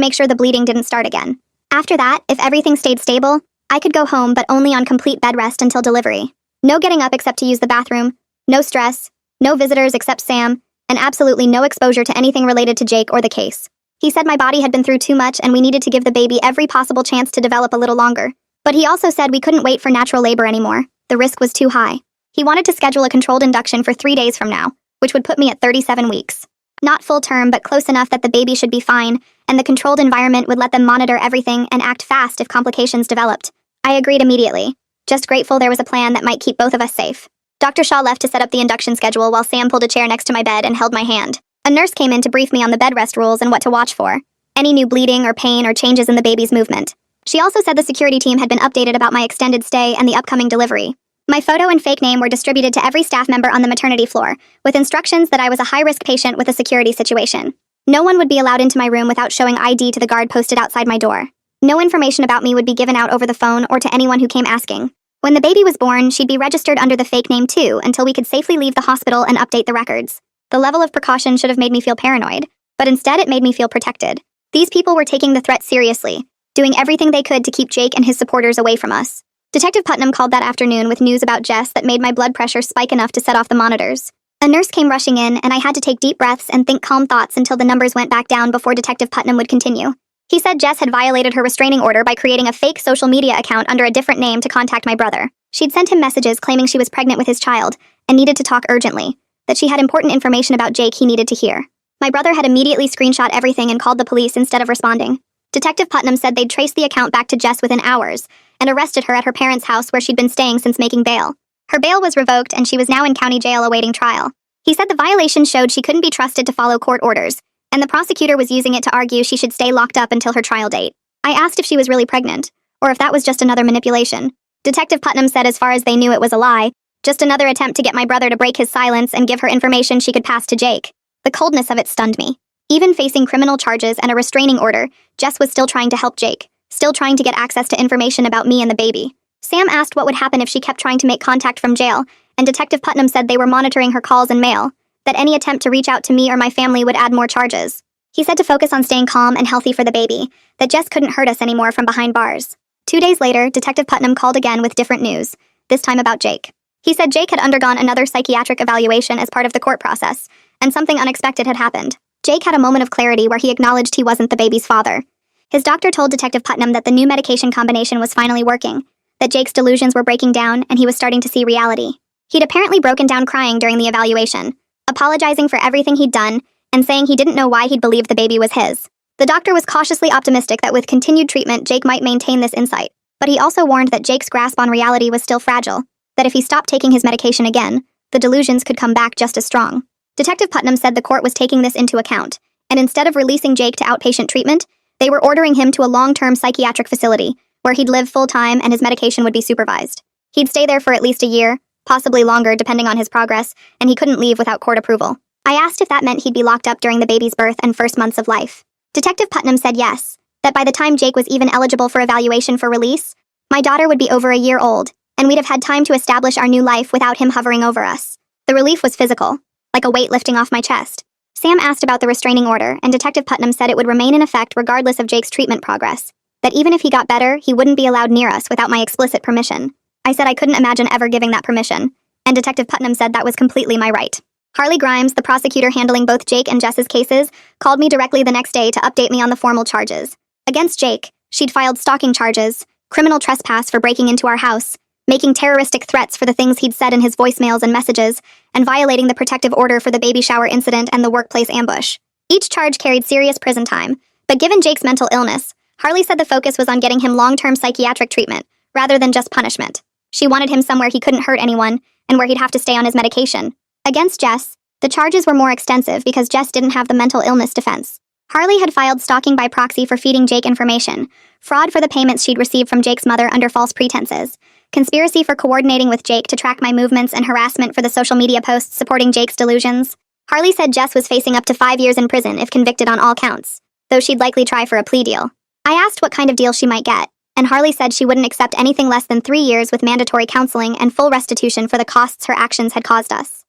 make sure the bleeding didn't start again. After that, if everything stayed stable, I could go home but only on complete bed rest until delivery. No getting up except to use the bathroom, no stress, no visitors except Sam, and absolutely no exposure to anything related to Jake or the case. He said my body had been through too much and we needed to give the baby every possible chance to develop a little longer. But he also said we couldn't wait for natural labor anymore. The risk was too high. He wanted to schedule a controlled induction for 3 days from now, which would put me at 37 weeks. Not full term, but close enough that the baby should be fine, and the controlled environment would let them monitor everything and act fast if complications developed. I agreed immediately, just grateful there was a plan that might keep both of us safe. Dr. Shaw left to set up the induction schedule while Sam pulled a chair next to my bed and held my hand. A nurse came in to brief me on the bed rest rules and what to watch for, any new bleeding or pain or changes in the baby's movement. She also said the security team had been updated about my extended stay and the upcoming delivery. My photo and fake name were distributed to every staff member on the maternity floor, with instructions that I was a high-risk patient with a security situation. No one would be allowed into my room without showing ID to the guard posted outside my door. No information about me would be given out over the phone or to anyone who came asking. When the baby was born, she'd be registered under the fake name too until we could safely leave the hospital and update the records. The level of precaution should have made me feel paranoid, but instead it made me feel protected. These people were taking the threat seriously, doing everything they could to keep Jake and his supporters away from us. Detective Putnam called that afternoon with news about Jess that made my blood pressure spike enough to set off the monitors. A nurse came rushing in, and I had to take deep breaths and think calm thoughts until the numbers went back down before Detective Putnam would continue. He said Jess had violated her restraining order by creating a fake social media account under a different name to contact my brother. She'd sent him messages claiming she was pregnant with his child and needed to talk urgently, that she had important information about Jake he needed to hear. My brother had immediately screenshot everything and called the police instead of responding. Detective Putnam said they'd traced the account back to Jess within hours and arrested her at her parents' house where she'd been staying since making bail. Her bail was revoked and she was now in county jail awaiting trial. He said the violation showed she couldn't be trusted to follow court orders, and the prosecutor was using it to argue she should stay locked up until her trial date. I asked if she was really pregnant, or if that was just another manipulation. Detective Putnam said as far as they knew it was a lie, just another attempt to get my brother to break his silence and give her information she could pass to Jake. The coldness of it stunned me. Even facing criminal charges and a restraining order, Jess was still trying to help Jake, still trying to get access to information about me and the baby. Sam asked what would happen if she kept trying to make contact from jail, and Detective Putnam said they were monitoring her calls and mail, that any attempt to reach out to me or my family would add more charges. He said to focus on staying calm and healthy for the baby, that Jess couldn't hurt us anymore from behind bars. 2 days later, Detective Putnam called again with different news, this time about Jake. He said Jake had undergone another psychiatric evaluation as part of the court process, and something unexpected had happened. Jake had a moment of clarity where he acknowledged he wasn't the baby's father. His doctor told Detective Putnam that the new medication combination was finally working, that Jake's delusions were breaking down and he was starting to see reality. He'd apparently broken down crying during the evaluation, apologizing for everything he'd done and saying he didn't know why he'd believed the baby was his. The doctor was cautiously optimistic that with continued treatment, Jake might maintain this insight, but he also warned that Jake's grasp on reality was still fragile, that if he stopped taking his medication again, the delusions could come back just as strong. Detective Putnam said the court was taking this into account, and instead of releasing Jake to outpatient treatment, they were ordering him to a long-term psychiatric facility, where he'd live full-time and his medication would be supervised. He'd stay there for at least a year, possibly longer depending on his progress, and he couldn't leave without court approval. I asked if that meant he'd be locked up during the baby's birth and first months of life. Detective Putnam said yes, that by the time Jake was even eligible for evaluation for release, my daughter would be over a year old, and we'd have had time to establish our new life without him hovering over us. The relief was physical, like a weight lifting off my chest. Sam asked about the restraining order, and Detective Putnam said it would remain in effect regardless of Jake's treatment progress, that even if he got better, he wouldn't be allowed near us without my explicit permission. I said I couldn't imagine ever giving that permission, and Detective Putnam said that was completely my right. Harley Grimes, the prosecutor handling both Jake and Jess's cases, called me directly the next day to update me on the formal charges. Against Jake, she'd filed stalking charges, criminal trespass for breaking into our house, making terroristic threats for the things he'd said in his voicemails and messages, and violating the protective order for the baby shower incident and the workplace ambush. Each charge carried serious prison time, but given Jake's mental illness, Harley said the focus was on getting him long-term psychiatric treatment, rather than just punishment. She wanted him somewhere he couldn't hurt anyone, and where he'd have to stay on his medication. Against Jess, the charges were more extensive because Jess didn't have the mental illness defense. Harley had filed stalking by proxy for feeding Jake information, fraud for the payments she'd received from Jake's mother under false pretenses, conspiracy for coordinating with Jake to track my movements, and harassment for the social media posts supporting Jake's delusions. Harley said Jess was facing up to 5 years in prison if convicted on all counts, though she'd likely try for a plea deal. I asked what kind of deal she might get, and Harley said she wouldn't accept anything less than 3 years with mandatory counseling and full restitution for the costs her actions had caused us.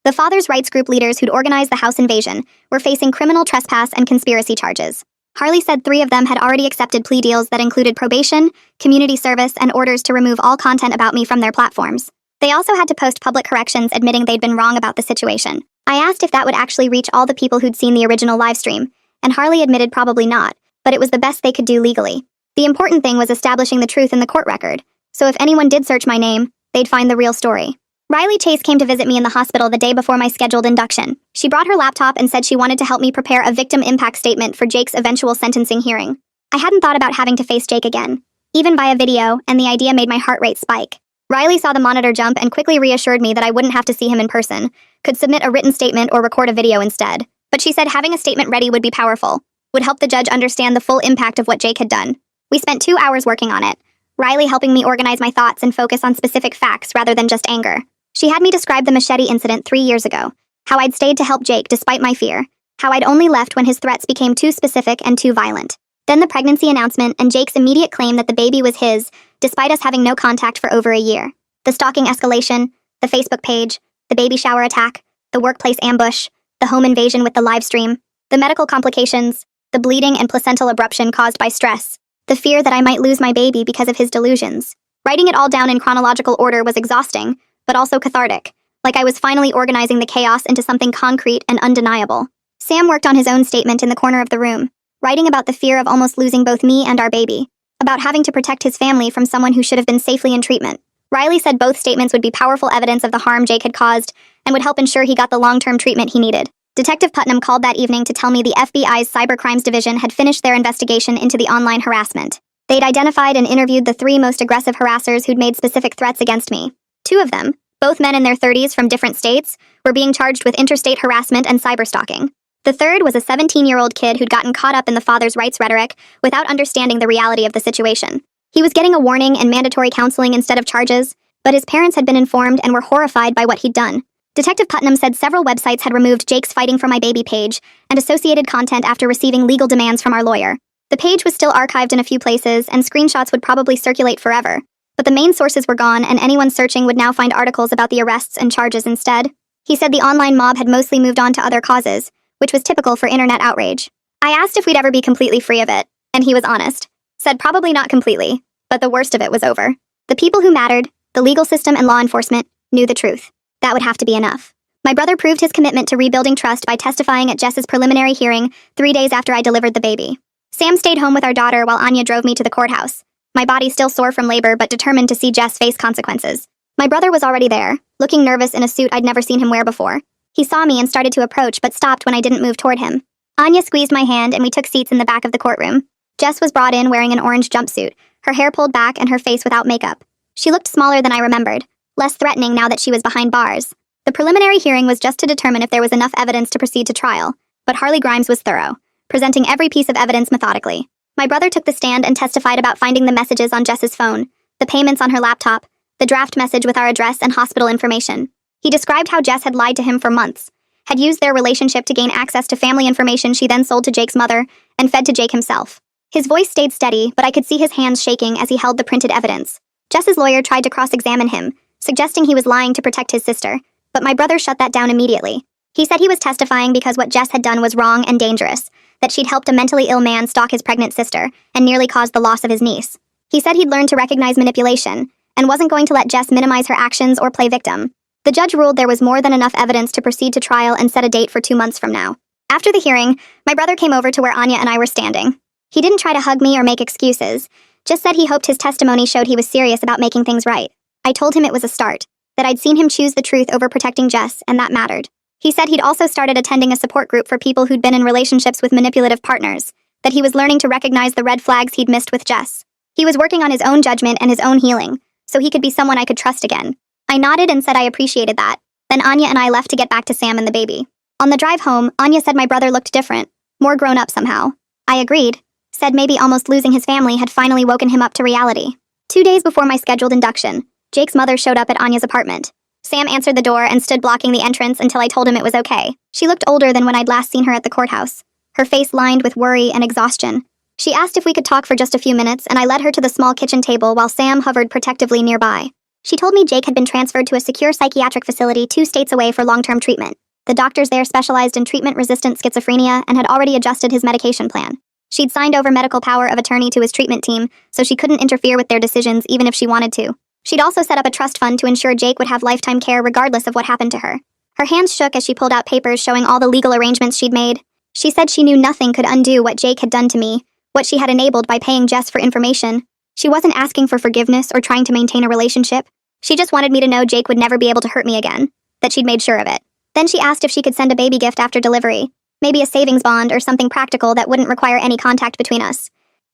The father's rights group leaders who'd organized the house invasion were facing criminal trespass and conspiracy charges. Harley said 3 of them had already accepted plea deals that included probation, community service, and orders to remove all content about me from their platforms. They also had to post public corrections admitting they'd been wrong about the situation. I asked if that would actually reach all the people who'd seen the original livestream, and Harley admitted probably not, but it was the best they could do legally. The important thing was establishing the truth in the court record, so if anyone did search my name, they'd find the real story. Riley Chase came to visit me in the hospital the day before my scheduled induction. She brought her laptop and said she wanted to help me prepare a victim impact statement for Jake's eventual sentencing hearing. I hadn't thought about having to face Jake again, even via video, and the idea made my heart rate spike. Riley saw the monitor jump and quickly reassured me that I wouldn't have to see him in person, could submit a written statement or record a video instead. But she said having a statement ready would be powerful, would help the judge understand the full impact of what Jake had done. We spent 2 hours working on it, Riley helping me organize my thoughts and focus on specific facts rather than just anger. She had me describe the machete incident 3 years ago, how I'd stayed to help Jake despite my fear, how I'd only left when his threats became too specific and too violent. Then the pregnancy announcement and Jake's immediate claim that the baby was his, despite us having no contact for over a year. The stalking escalation, the Facebook page, the baby shower attack, the workplace ambush, the home invasion with the live stream, the medical complications, the bleeding and placental abruption caused by stress, the fear that I might lose my baby because of his delusions. Writing it all down in chronological order was exhausting, but also cathartic, like I was finally organizing the chaos into something concrete and undeniable. Sam worked on his own statement in the corner of the room, writing about the fear of almost losing both me and our baby, about having to protect his family from someone who should have been safely in treatment. Riley said both statements would be powerful evidence of the harm Jake had caused and would help ensure he got the long-term treatment he needed. Detective Putnam called that evening to tell me the FBI's Cybercrimes Division had finished their investigation into the online harassment. They'd identified and interviewed the 3 most aggressive harassers who'd made specific threats against me. 2 of them, both men in their 30s from different states, were being charged with interstate harassment and cyberstalking. The 3rd was a 17-year-old kid who'd gotten caught up in the father's rights rhetoric without understanding the reality of the situation. He was getting a warning and mandatory counseling instead of charges, but his parents had been informed and were horrified by what he'd done. Detective Putnam said several websites had removed Jake's Fighting for My Baby page and associated content after receiving legal demands from our lawyer. The page was still archived in a few places, and screenshots would probably circulate forever. But the main sources were gone, and anyone searching would now find articles about the arrests and charges instead. He said the online mob had mostly moved on to other causes, which was typical for internet outrage. I asked if we'd ever be completely free of it, and he was honest. Said probably not completely, but the worst of it was over. The people who mattered, the legal system and law enforcement, knew the truth. That would have to be enough. My brother proved his commitment to rebuilding trust by testifying at Jess's preliminary hearing 3 days after I delivered the baby. Sam stayed home with our daughter while Anya drove me to the courthouse. My body still sore from labor, but determined to see Jess face consequences. My brother was already there, looking nervous in a suit I'd never seen him wear before. He saw me and started to approach, but stopped when I didn't move toward him. Anya squeezed my hand and we took seats in the back of the courtroom. Jess was brought in wearing an orange jumpsuit, her hair pulled back and her face without makeup. She looked smaller than I remembered, less threatening now that she was behind bars. The preliminary hearing was just to determine if there was enough evidence to proceed to trial, but Harley Grimes was thorough, presenting every piece of evidence methodically. My brother took the stand and testified about finding the messages on Jess's phone, the payments on her laptop, the draft message with our address and hospital information. He described how Jess had lied to him for months, had used their relationship to gain access to family information she then sold to Jake's mother, and fed to Jake himself. His voice stayed steady, but I could see his hands shaking as he held the printed evidence. Jess's lawyer tried to cross-examine him, suggesting he was lying to protect his sister, but my brother shut that down immediately. He said he was testifying because what Jess had done was wrong and dangerous, that she'd helped a mentally ill man stalk his pregnant sister and nearly caused the loss of his niece. He said he'd learned to recognize manipulation and wasn't going to let Jess minimize her actions or play victim. The judge ruled there was more than enough evidence to proceed to trial and set a date for 2 months from now. After the hearing, my brother came over to where Anya and I were standing. He didn't try to hug me or make excuses, just said he hoped his testimony showed he was serious about making things right. I told him it was a start, that I'd seen him choose the truth over protecting Jess, and that mattered. He said he'd also started attending a support group for people who'd been in relationships with manipulative partners, that he was learning to recognize the red flags he'd missed with Jess. He was working on his own judgment and his own healing, so he could be someone I could trust again. I nodded and said I appreciated that. Then Anya and I left to get back to Sam and the baby. On the drive home, Anya said my brother looked different, more grown up somehow. I agreed, said maybe almost losing his family had finally woken him up to reality. 2 days before my scheduled induction, Jake's mother showed up at Anya's apartment. Sam answered the door and stood blocking the entrance until I told him it was okay. She looked older than when I'd last seen her at the courthouse, her face lined with worry and exhaustion. She asked if we could talk for just a few minutes, and I led her to the small kitchen table while Sam hovered protectively nearby. She told me Jake had been transferred to a secure psychiatric facility 2 states away for long-term treatment. The doctors there specialized in treatment-resistant schizophrenia and had already adjusted his medication plan. She'd signed over medical power of attorney to his treatment team, so she couldn't interfere with their decisions even if she wanted to. She'd also set up a trust fund to ensure Jake would have lifetime care regardless of what happened to her. Her hands shook as she pulled out papers showing all the legal arrangements she'd made. She said she knew nothing could undo what Jake had done to me, what she had enabled by paying Jess for information. She wasn't asking for forgiveness or trying to maintain a relationship. She just wanted me to know Jake would never be able to hurt me again, that she'd made sure of it. Then she asked if she could send a baby gift after delivery, maybe a savings bond or something practical that wouldn't require any contact between us.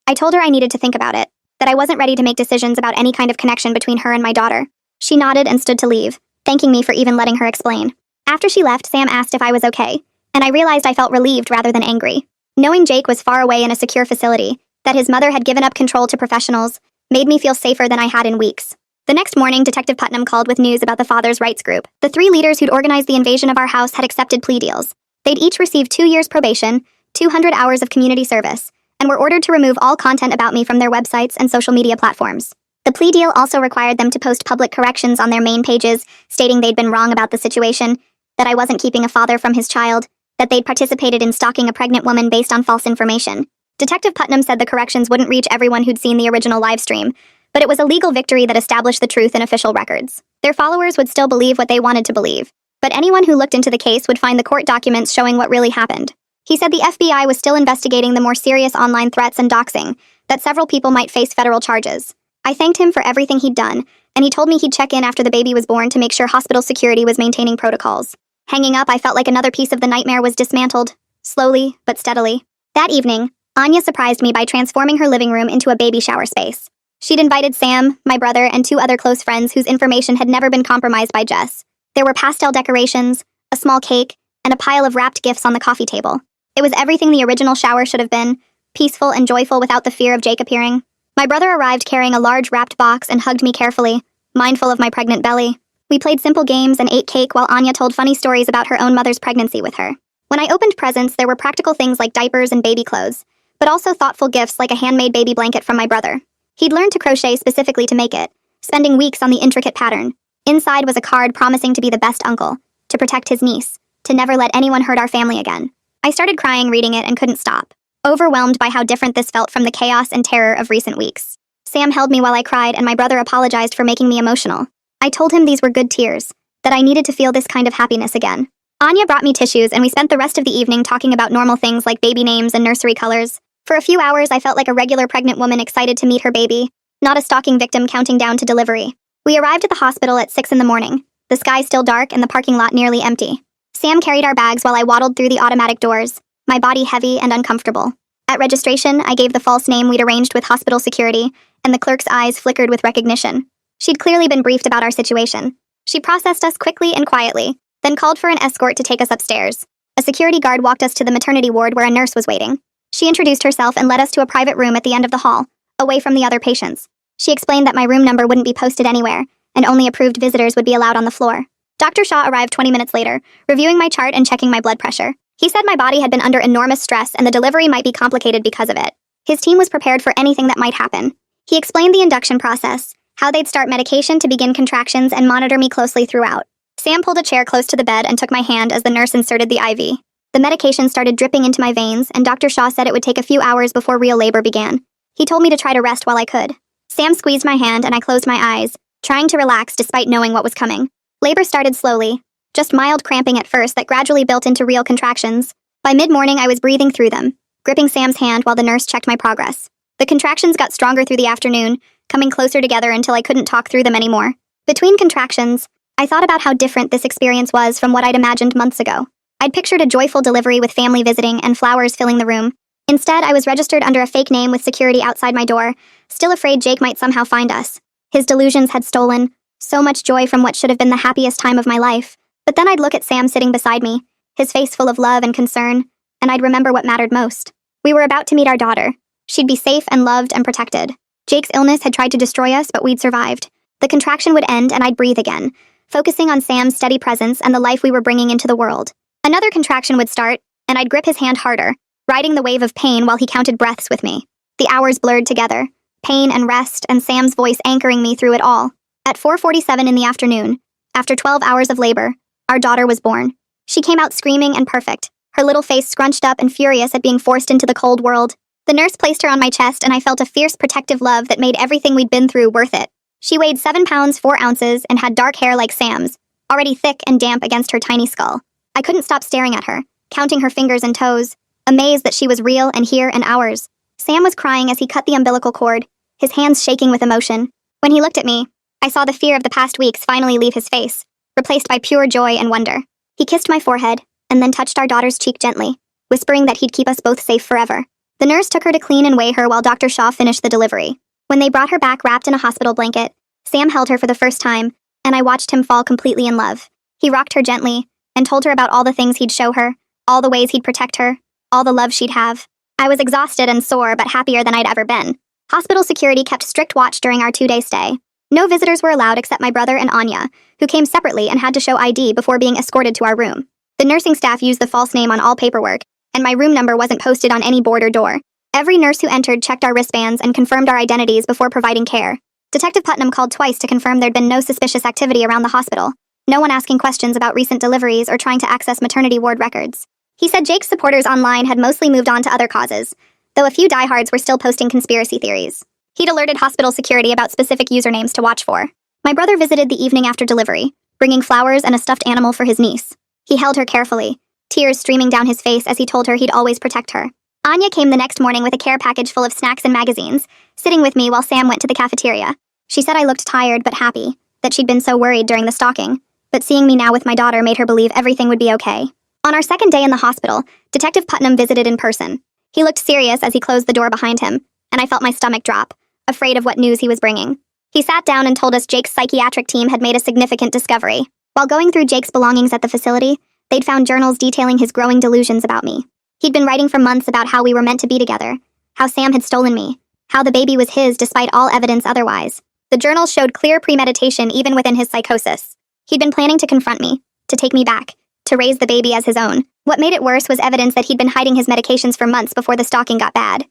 I told her I needed to think about it, that I wasn't ready to make decisions about any kind of connection between her and my daughter. She nodded and stood to leave, thanking me for even letting her explain. After she left, Sam asked if I was okay, and I realized I felt relieved rather than angry. Knowing Jake was far away in a secure facility, that his mother had given up control to professionals, made me feel safer than I had in weeks. The next morning, Detective Putnam called with news about the father's rights group. The 3 leaders who'd organized the invasion of our house had accepted plea deals. They'd each received 2 years probation, 200 hours of community service, and were ordered to remove all content about me from their websites and social media platforms. The plea deal also required them to post public corrections on their main pages, stating they'd been wrong about the situation, that I wasn't keeping a father from his child, that they'd participated in stalking a pregnant woman based on false information. Detective Putnam said the corrections wouldn't reach everyone who'd seen the original live stream, but it was a legal victory that established the truth in official records. Their followers would still believe what they wanted to believe, but anyone who looked into the case would find the court documents showing what really happened. He said the FBI was still investigating the more serious online threats and doxing, that several people might face federal charges. I thanked him for everything he'd done, and he told me he'd check in after the baby was born to make sure hospital security was maintaining protocols. Hanging up, I felt like another piece of the nightmare was dismantled, slowly but steadily. That evening, Anya surprised me by transforming her living room into a baby shower space. She'd invited Sam, my brother, and 2 other close friends whose information had never been compromised by Jess. There were pastel decorations, a small cake, and a pile of wrapped gifts on the coffee table. It was everything the original shower should have been, peaceful and joyful without the fear of Jake appearing. My brother arrived carrying a large wrapped box and hugged me carefully, mindful of my pregnant belly. We played simple games and ate cake while Anya told funny stories about her own mother's pregnancy with her. When I opened presents, there were practical things like diapers and baby clothes, but also thoughtful gifts like a handmade baby blanket from my brother. He'd learned to crochet specifically to make it, spending weeks on the intricate pattern. Inside was a card promising to be the best uncle, to protect his niece, to never let anyone hurt our family again. I started crying reading it and couldn't stop, overwhelmed by how different this felt from the chaos and terror of recent weeks. Sam held me while I cried, and my brother apologized for making me emotional. I told him these were good tears, that I needed to feel this kind of happiness again. Anya brought me tissues, and we spent the rest of the evening talking about normal things like baby names and nursery colors. For a few hours, I felt like a regular pregnant woman excited to meet her baby, not a stalking victim counting down to delivery. We arrived at the hospital at 6 in the morning, the sky still dark and the parking lot nearly empty. Sam carried our bags while I waddled through the automatic doors, my body heavy and uncomfortable. At registration, I gave the false name we'd arranged with hospital security, and the clerk's eyes flickered with recognition. She'd clearly been briefed about our situation. She processed us quickly and quietly, then called for an escort to take us upstairs. A security guard walked us to the maternity ward where a nurse was waiting. She introduced herself and led us to a private room at the end of the hall, away from the other patients. She explained that my room number wouldn't be posted anywhere, and only approved visitors would be allowed on the floor. Dr. Shaw arrived 20 minutes later, reviewing my chart and checking my blood pressure. He said my body had been under enormous stress and the delivery might be complicated because of it. His team was prepared for anything that might happen. He explained the induction process, how they'd start medication to begin contractions and monitor me closely throughout. Sam pulled a chair close to the bed and took my hand as the nurse inserted the IV. The medication started dripping into my veins, and Dr. Shaw said it would take a few hours before real labor began. He told me to try to rest while I could. Sam squeezed my hand and I closed my eyes, trying to relax despite knowing what was coming. Labor started slowly, just mild cramping at first that gradually built into real contractions. By mid-morning, I was breathing through them, gripping Sam's hand while the nurse checked my progress. The contractions got stronger through the afternoon, coming closer together until I couldn't talk through them anymore. Between contractions, I thought about how different this experience was from what I'd imagined months ago. I'd pictured a joyful delivery with family visiting and flowers filling the room. Instead, I was registered under a fake name with security outside my door, still afraid Jake might somehow find us. His delusions had stolen so much joy from what should have been the happiest time of my life. But then I'd look at Sam sitting beside me, his face full of love and concern, and I'd remember what mattered most. We were about to meet our daughter. She'd be safe and loved and protected. Jake's illness had tried to destroy us, but we'd survived. The contraction would end and I'd breathe again, focusing on Sam's steady presence and the life we were bringing into the world. Another contraction would start, and I'd grip his hand harder, riding the wave of pain while he counted breaths with me. The hours blurred together, pain and rest, and Sam's voice anchoring me through it all. At 4:47 in the afternoon, after 12 hours of labor, our daughter was born. She came out screaming and perfect, her little face scrunched up and furious at being forced into the cold world. The nurse placed her on my chest, and I felt a fierce protective love that made everything we'd been through worth it. She weighed 7 pounds 4 ounces and had dark hair like Sam's, already thick and damp against her tiny skull. I couldn't stop staring at her, counting her fingers and toes, amazed that she was real and here and ours. Sam was crying as he cut the umbilical cord, his hands shaking with emotion. When he looked at me, I saw the fear of the past weeks finally leave his face, replaced by pure joy and wonder. He kissed my forehead, and then touched our daughter's cheek gently, whispering that he'd keep us both safe forever. The nurse took her to clean and weigh her while Dr. Shaw finished the delivery. When they brought her back wrapped in a hospital blanket, Sam held her for the first time, and I watched him fall completely in love. He rocked her gently, and told her about all the things he'd show her, all the ways he'd protect her, all the love she'd have. I was exhausted and sore, but happier than I'd ever been. Hospital security kept strict watch during our 2-day stay. No visitors were allowed except my brother and Anya, who came separately and had to show ID before being escorted to our room. The nursing staff used the false name on all paperwork, and my room number wasn't posted on any board or door. Every nurse who entered checked our wristbands and confirmed our identities before providing care. Detective Putnam called twice to confirm there'd been no suspicious activity around the hospital, no one asking questions about recent deliveries or trying to access maternity ward records. He said Jake's supporters online had mostly moved on to other causes, though a few diehards were still posting conspiracy theories. He'd alerted hospital security about specific usernames to watch for. My brother visited the evening after delivery, bringing flowers and a stuffed animal for his niece. He held her carefully, tears streaming down his face as he told her he'd always protect her. Anya came the next morning with a care package full of snacks and magazines, sitting with me while Sam went to the cafeteria. She said I looked tired but happy, that she'd been so worried during the stalking. but seeing me now with my daughter made her believe everything would be okay. On our second day in the hospital, Detective Putnam visited in person. He looked serious as he closed the door behind him, and I felt my stomach drop, afraid of what news he was bringing. He sat down and told us Jake's psychiatric team had made a significant discovery. While going through Jake's belongings at the facility, they'd found journals detailing his growing delusions about me. He'd been writing for months about how we were meant to be together, how Sam had stolen me, how the baby was his despite all evidence otherwise. The journals showed clear premeditation even within his psychosis. He'd been planning to confront me, to take me back, to raise the baby as his own. What made it worse was evidence that he'd been hiding his medications for months before the stalking got bad.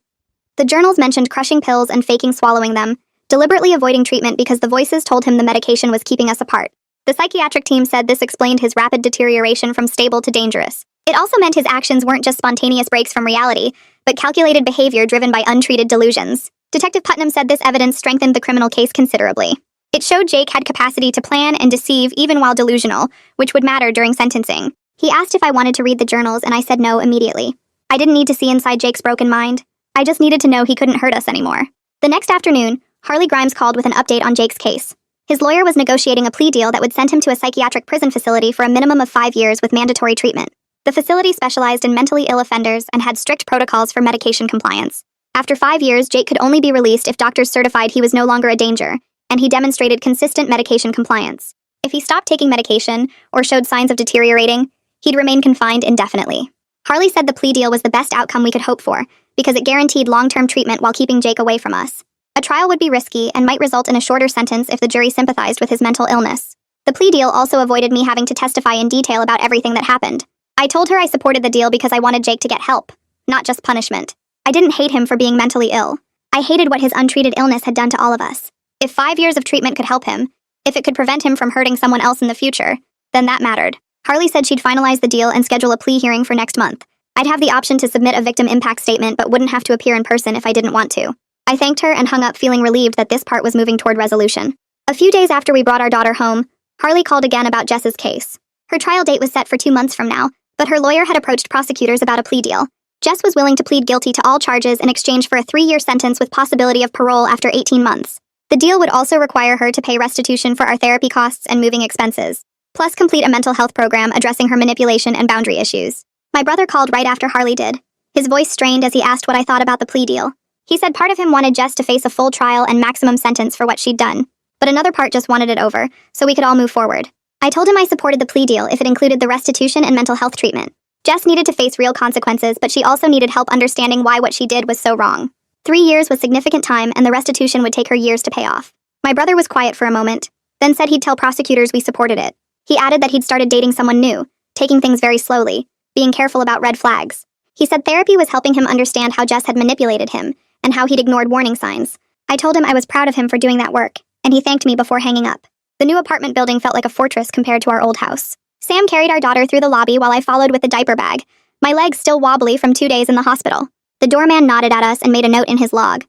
The journals mentioned crushing pills and faking swallowing them, deliberately avoiding treatment because the voices told him the medication was keeping us apart. The psychiatric team said this explained his rapid deterioration from stable to dangerous. It also meant his actions weren't just spontaneous breaks from reality, but calculated behavior driven by untreated delusions. Detective Putnam said this evidence strengthened the criminal case considerably. It showed Jake had capacity to plan and deceive even while delusional, which would matter during sentencing. He asked if I wanted to read the journals, and I said no immediately. I didn't need to see inside Jake's broken mind. I just needed to know he couldn't hurt us anymore. The next afternoon, Harley Grimes called with an update on Jake's case. His lawyer was negotiating a plea deal that would send him to a psychiatric prison facility for a minimum of 5 years with mandatory treatment. The facility specialized in mentally ill offenders and had strict protocols for medication compliance. After 5 years, Jake could only be released if doctors certified he was no longer a danger, and he demonstrated consistent medication compliance. If he stopped taking medication or showed signs of deteriorating, he'd remain confined indefinitely. Harley said the plea deal was the best outcome we could hope for, because it guaranteed long-term treatment while keeping Jake away from us. A trial would be risky and might result in a shorter sentence if the jury sympathized with his mental illness. The plea deal also avoided me having to testify in detail about everything that happened. I told her I supported the deal because I wanted Jake to get help, not just punishment. I didn't hate him for being mentally ill. I hated what his untreated illness had done to all of us. If 5 years of treatment could help him, if it could prevent him from hurting someone else in the future, then that mattered. Harley said she'd finalize the deal and schedule a plea hearing for next month. I'd have the option to submit a victim impact statement but wouldn't have to appear in person if I didn't want to. I thanked her and hung up feeling relieved that this part was moving toward resolution. A few days after we brought our daughter home, Harley called again about Jess's case. Her trial date was set for 2 months from now, but her lawyer had approached prosecutors about a plea deal. Jess was willing to plead guilty to all charges in exchange for a 3-year sentence with possibility of parole after 18 months. The deal would also require her to pay restitution for our therapy costs and moving expenses, plus complete a mental health program addressing her manipulation and boundary issues. My brother called right after Harley did. His voice strained as he asked what I thought about the plea deal. He said part of him wanted Jess to face a full trial and maximum sentence for what she'd done, but another part just wanted it over, so we could all move forward. I told him I supported the plea deal if it included the restitution and mental health treatment. Jess needed to face real consequences, but she also needed help understanding why what she did was so wrong. 3 years was significant time, and the restitution would take her years to pay off. My brother was quiet for a moment, then said he'd tell prosecutors we supported it. He added that he'd started dating someone new, taking things very slowly, being careful about red flags. He said therapy was helping him understand how Jess had manipulated him, and how he'd ignored warning signs. I told him I was proud of him for doing that work, and he thanked me before hanging up. The new apartment building felt like a fortress compared to our old house. Sam carried our daughter through the lobby while I followed with the diaper bag, my legs still wobbly from 2 days in the hospital. The doorman nodded at us and made a note in his log.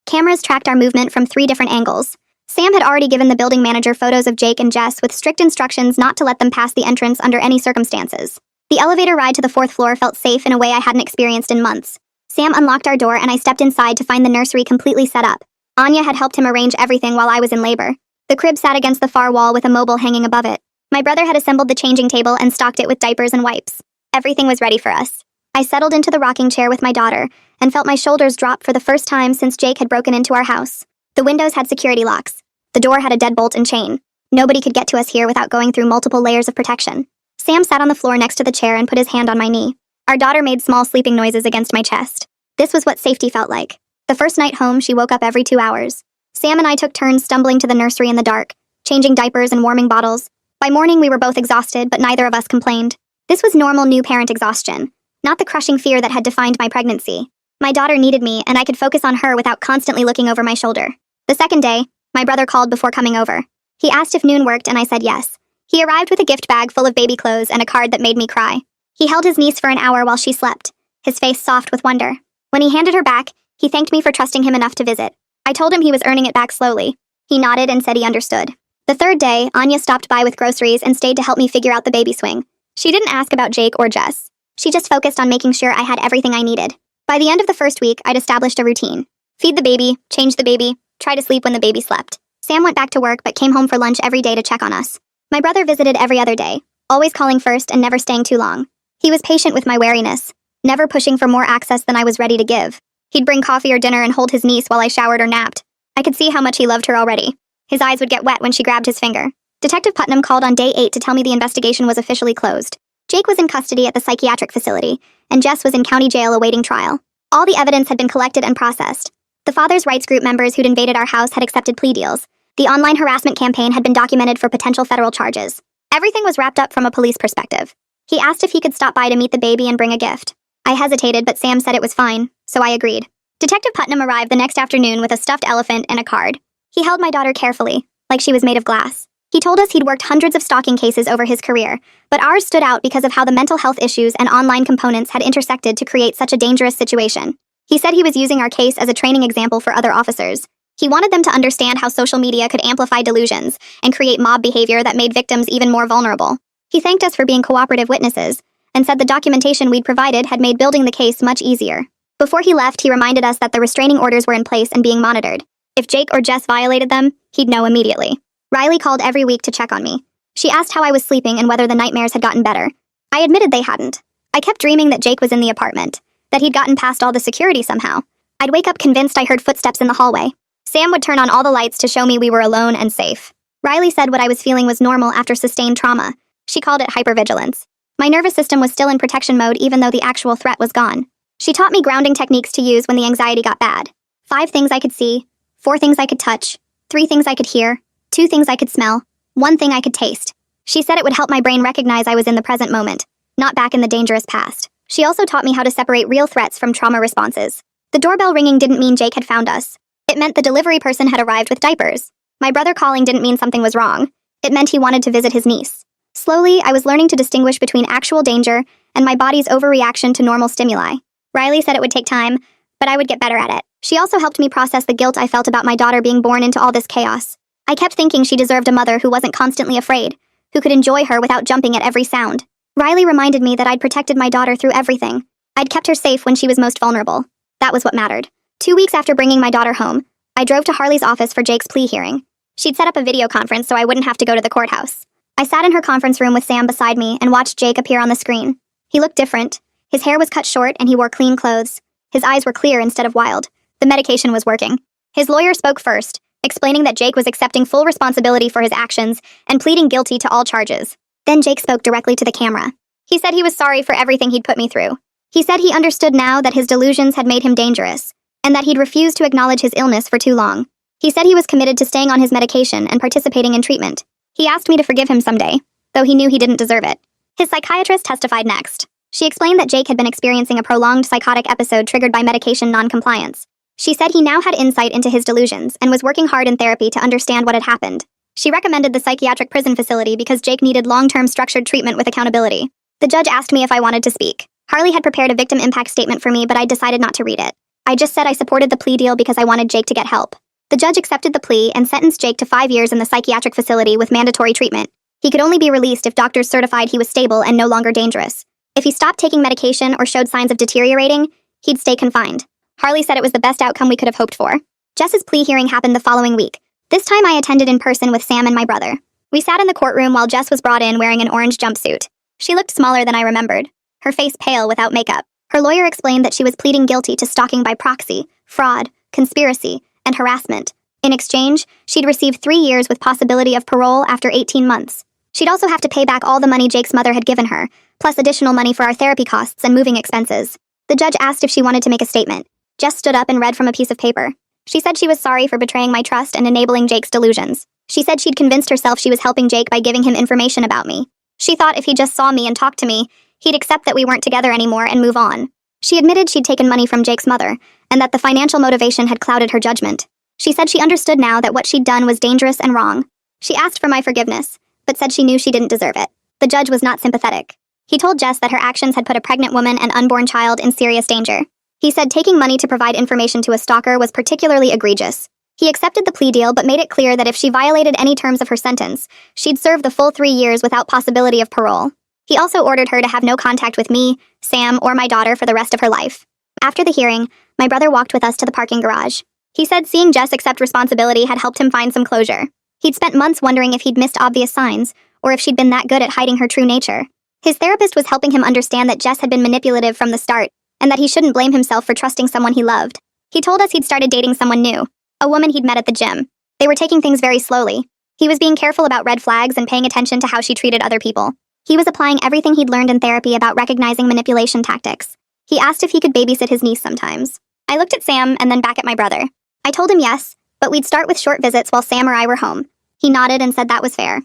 Cameras tracked our movement from 3 different angles. Sam had already given the building manager photos of Jake and Jess with strict instructions not to let them pass the entrance under any circumstances. The elevator ride to the 4th floor felt safe in a way I hadn't experienced in months. Sam unlocked our door and I stepped inside to find the nursery completely set up. Anya had helped him arrange everything while I was in labor. The crib sat against the far wall with a mobile hanging above it. My brother had assembled the changing table and stocked it with diapers and wipes. Everything was ready for us. I settled into the rocking chair with my daughter and felt my shoulders drop for the first time since Jake had broken into our house. The windows had security locks. The door had a deadbolt and chain. Nobody could get to us here without going through multiple layers of protection. Sam sat on the floor next to the chair and put his hand on my knee. Our daughter made small sleeping noises against my chest. This was what safety felt like. The first night home, she woke up every 2 hours. Sam and I took turns stumbling to the nursery in the dark, changing diapers and warming bottles. By morning, we were both exhausted, but neither of us complained. This was normal new parent exhaustion, not the crushing fear that had defined my pregnancy. My daughter needed me, and I could focus on her without constantly looking over my shoulder. The second day, my brother called before coming over. He asked if noon worked, and I said yes. He arrived with a gift bag full of baby clothes and a card that made me cry. He held his niece for an hour while she slept, his face soft with wonder. When he handed her back, he thanked me for trusting him enough to visit. I told him he was earning it back slowly. He nodded and said he understood. The third day, Anya stopped by with groceries and stayed to help me figure out the baby swing. She didn't ask about Jake or Jess. She just focused on making sure I had everything I needed. By the end of the first week, I'd established a routine. Feed the baby, change the baby, try to sleep when the baby slept. Sam went back to work but came home for lunch every day to check on us. My brother visited every other day, always calling first and never staying too long. He was patient with my wariness, never pushing for more access than I was ready to give. He'd bring coffee or dinner and hold his niece while I showered or napped. I could see how much he loved her already. His eyes would get wet when she grabbed his finger. Detective Putnam called on day 8 to tell me the investigation was officially closed. Jake was in custody at the psychiatric facility, and Jess was in county jail awaiting trial. All the evidence had been collected and processed. The father's rights group members who'd invaded our house had accepted plea deals. The online harassment campaign had been documented for potential federal charges. Everything was wrapped up from a police perspective. He asked if he could stop by to meet the baby and bring a gift. I hesitated, but Sam said it was fine, so I agreed. Detective Putnam arrived the next afternoon with a stuffed elephant and a card. He held my daughter carefully, like she was made of glass. He told us he'd worked hundreds of stalking cases over his career, but ours stood out because of how the mental health issues and online components had intersected to create such a dangerous situation. He said he was using our case as a training example for other officers. He wanted them to understand how social media could amplify delusions and create mob behavior that made victims even more vulnerable. He thanked us for being cooperative witnesses and said the documentation we'd provided had made building the case much easier. Before he left, he reminded us that the restraining orders were in place and being monitored. If Jake or Jess violated them, he'd know immediately. Riley called every week to check on me. She asked how I was sleeping and whether the nightmares had gotten better. I admitted they hadn't. I kept dreaming that Jake was in the apartment, that he'd gotten past all the security somehow. I'd wake up convinced I heard footsteps in the hallway. Sam would turn on all the lights to show me we were alone and safe. Riley said what I was feeling was normal after sustained trauma. She called it hypervigilance. My nervous system was still in protection mode even though the actual threat was gone. She taught me grounding techniques to use when the anxiety got bad. 5 things I could see, 4 things I could touch, 3 things I could hear, 2 things I could smell, 1 thing I could taste. She said it would help my brain recognize I was in the present moment, not back in the dangerous past. She also taught me how to separate real threats from trauma responses. The doorbell ringing didn't mean Jake had found us. It meant the delivery person had arrived with diapers. My brother calling didn't mean something was wrong. It meant he wanted to visit his niece. Slowly, I was learning to distinguish between actual danger and my body's overreaction to normal stimuli. Riley said it would take time, but I would get better at it. She also helped me process the guilt I felt about my daughter being born into all this chaos. I kept thinking she deserved a mother who wasn't constantly afraid, who could enjoy her without jumping at every sound. Riley reminded me that I'd protected my daughter through everything. I'd kept her safe when she was most vulnerable. That was what mattered. 2 weeks after bringing my daughter home, I drove to Harley's office for Jake's plea hearing. She'd set up a video conference so I wouldn't have to go to the courthouse. I sat in her conference room with Sam beside me and watched Jake appear on the screen. He looked different. His hair was cut short and he wore clean clothes. His eyes were clear instead of wild. The medication was working. His lawyer spoke first, explaining that Jake was accepting full responsibility for his actions and pleading guilty to all charges. Then Jake spoke directly to the camera. He said he was sorry for everything he'd put me through. He said he understood now that his delusions had made him dangerous, and that he'd refused to acknowledge his illness for too long. He said he was committed to staying on his medication and participating in treatment. He asked me to forgive him someday, though he knew he didn't deserve it. His psychiatrist testified next. She explained that Jake had been experiencing a prolonged psychotic episode triggered by medication non-compliance. She said he now had insight into his delusions and was working hard in therapy to understand what had happened. She recommended the psychiatric prison facility because Jake needed long-term structured treatment with accountability. The judge asked me if I wanted to speak. Harley had prepared a victim impact statement for me, but I decided not to read it. I just said I supported the plea deal because I wanted Jake to get help. The judge accepted the plea and sentenced Jake to 5 years in the psychiatric facility with mandatory treatment. He could only be released if doctors certified he was stable and no longer dangerous. If he stopped taking medication or showed signs of deteriorating, he'd stay confined. Harley said it was the best outcome we could have hoped for. Jess's plea hearing happened the following week. This time I attended in person with Sam and my brother. We sat in the courtroom while Jess was brought in wearing an orange jumpsuit. She looked smaller than I remembered, her face pale without makeup. Her lawyer explained that she was pleading guilty to stalking by proxy, fraud, conspiracy, and harassment. In exchange, she'd receive 3 years with possibility of parole after 18 months. She'd also have to pay back all the money Jake's mother had given her, plus additional money for our therapy costs and moving expenses. The judge asked if she wanted to make a statement. Jess stood up and read from a piece of paper. She said she was sorry for betraying my trust and enabling Jake's delusions. She said she'd convinced herself she was helping Jake by giving him information about me. She thought if he just saw me and talked to me, he'd accept that we weren't together anymore and move on. She admitted she'd taken money from Jake's mother, and that the financial motivation had clouded her judgment. She said she understood now that what she'd done was dangerous and wrong. She asked for my forgiveness, but said she knew she didn't deserve it. The judge was not sympathetic. He told Jess that her actions had put a pregnant woman and unborn child in serious danger. He said taking money to provide information to a stalker was particularly egregious. He accepted the plea deal but made it clear that if she violated any terms of her sentence, she'd serve the full 3 years without possibility of parole. He also ordered her to have no contact with me, Sam, or my daughter for the rest of her life. After the hearing, my brother walked with us to the parking garage. He said seeing Jess accept responsibility had helped him find some closure. He'd spent months wondering if he'd missed obvious signs, or if she'd been that good at hiding her true nature. His therapist was helping him understand that Jess had been manipulative from the start, and that he shouldn't blame himself for trusting someone he loved. He told us he'd started dating someone new, a woman he'd met at the gym. They were taking things very slowly. He was being careful about red flags and paying attention to how she treated other people. He was applying everything he'd learned in therapy about recognizing manipulation tactics. He asked if he could babysit his niece sometimes. I looked at Sam and then back at my brother. I told him yes, but we'd start with short visits while Sam or I were home. He nodded and said that was fair.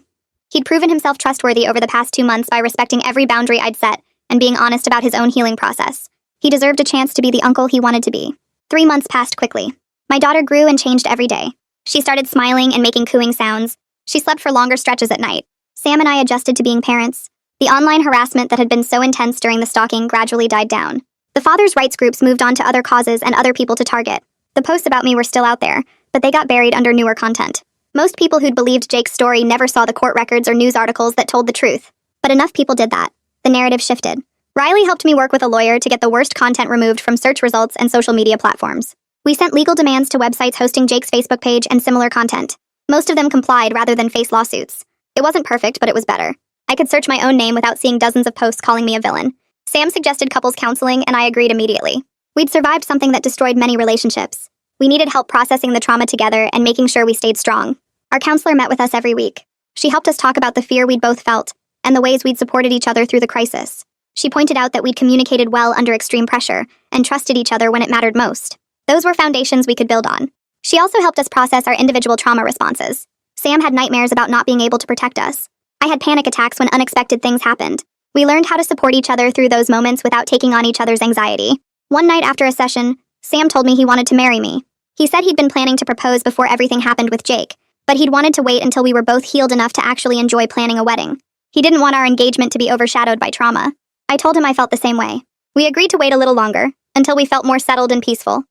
He'd proven himself trustworthy over the past 2 months by respecting every boundary I'd set and being honest about his own healing process. He deserved a chance to be the uncle he wanted to be. 3 months passed quickly. My daughter grew and changed every day. She started smiling and making cooing sounds. She slept for longer stretches at night. Sam and I adjusted to being parents. The online harassment that had been so intense during the stalking gradually died down. The father's rights groups moved on to other causes and other people to target. The posts about me were still out there, but they got buried under newer content. Most people who'd believed Jake's story never saw the court records or news articles that told the truth. But enough people did that. The narrative shifted. Riley helped me work with a lawyer to get the worst content removed from search results and social media platforms. We sent legal demands to websites hosting Jake's Facebook page and similar content. Most of them complied rather than face lawsuits. It wasn't perfect, but it was better. I could search my own name without seeing dozens of posts calling me a villain. Sam suggested couples counseling, and I agreed immediately. We'd survived something that destroyed many relationships. We needed help processing the trauma together and making sure we stayed strong. Our counselor met with us every week. She helped us talk about the fear we'd both felt and the ways we'd supported each other through the crisis. She pointed out that we'd communicated well under extreme pressure and trusted each other when it mattered most. Those were foundations we could build on. She also helped us process our individual trauma responses. Sam had nightmares about not being able to protect us. I had panic attacks when unexpected things happened. We learned how to support each other through those moments without taking on each other's anxiety. One night after a session, Sam told me he wanted to marry me. He said he'd been planning to propose before everything happened with Jake, but he'd wanted to wait until we were both healed enough to actually enjoy planning a wedding. He didn't want our engagement to be overshadowed by trauma. I told him I felt the same way. We agreed to wait a little longer, until we felt more settled and peaceful.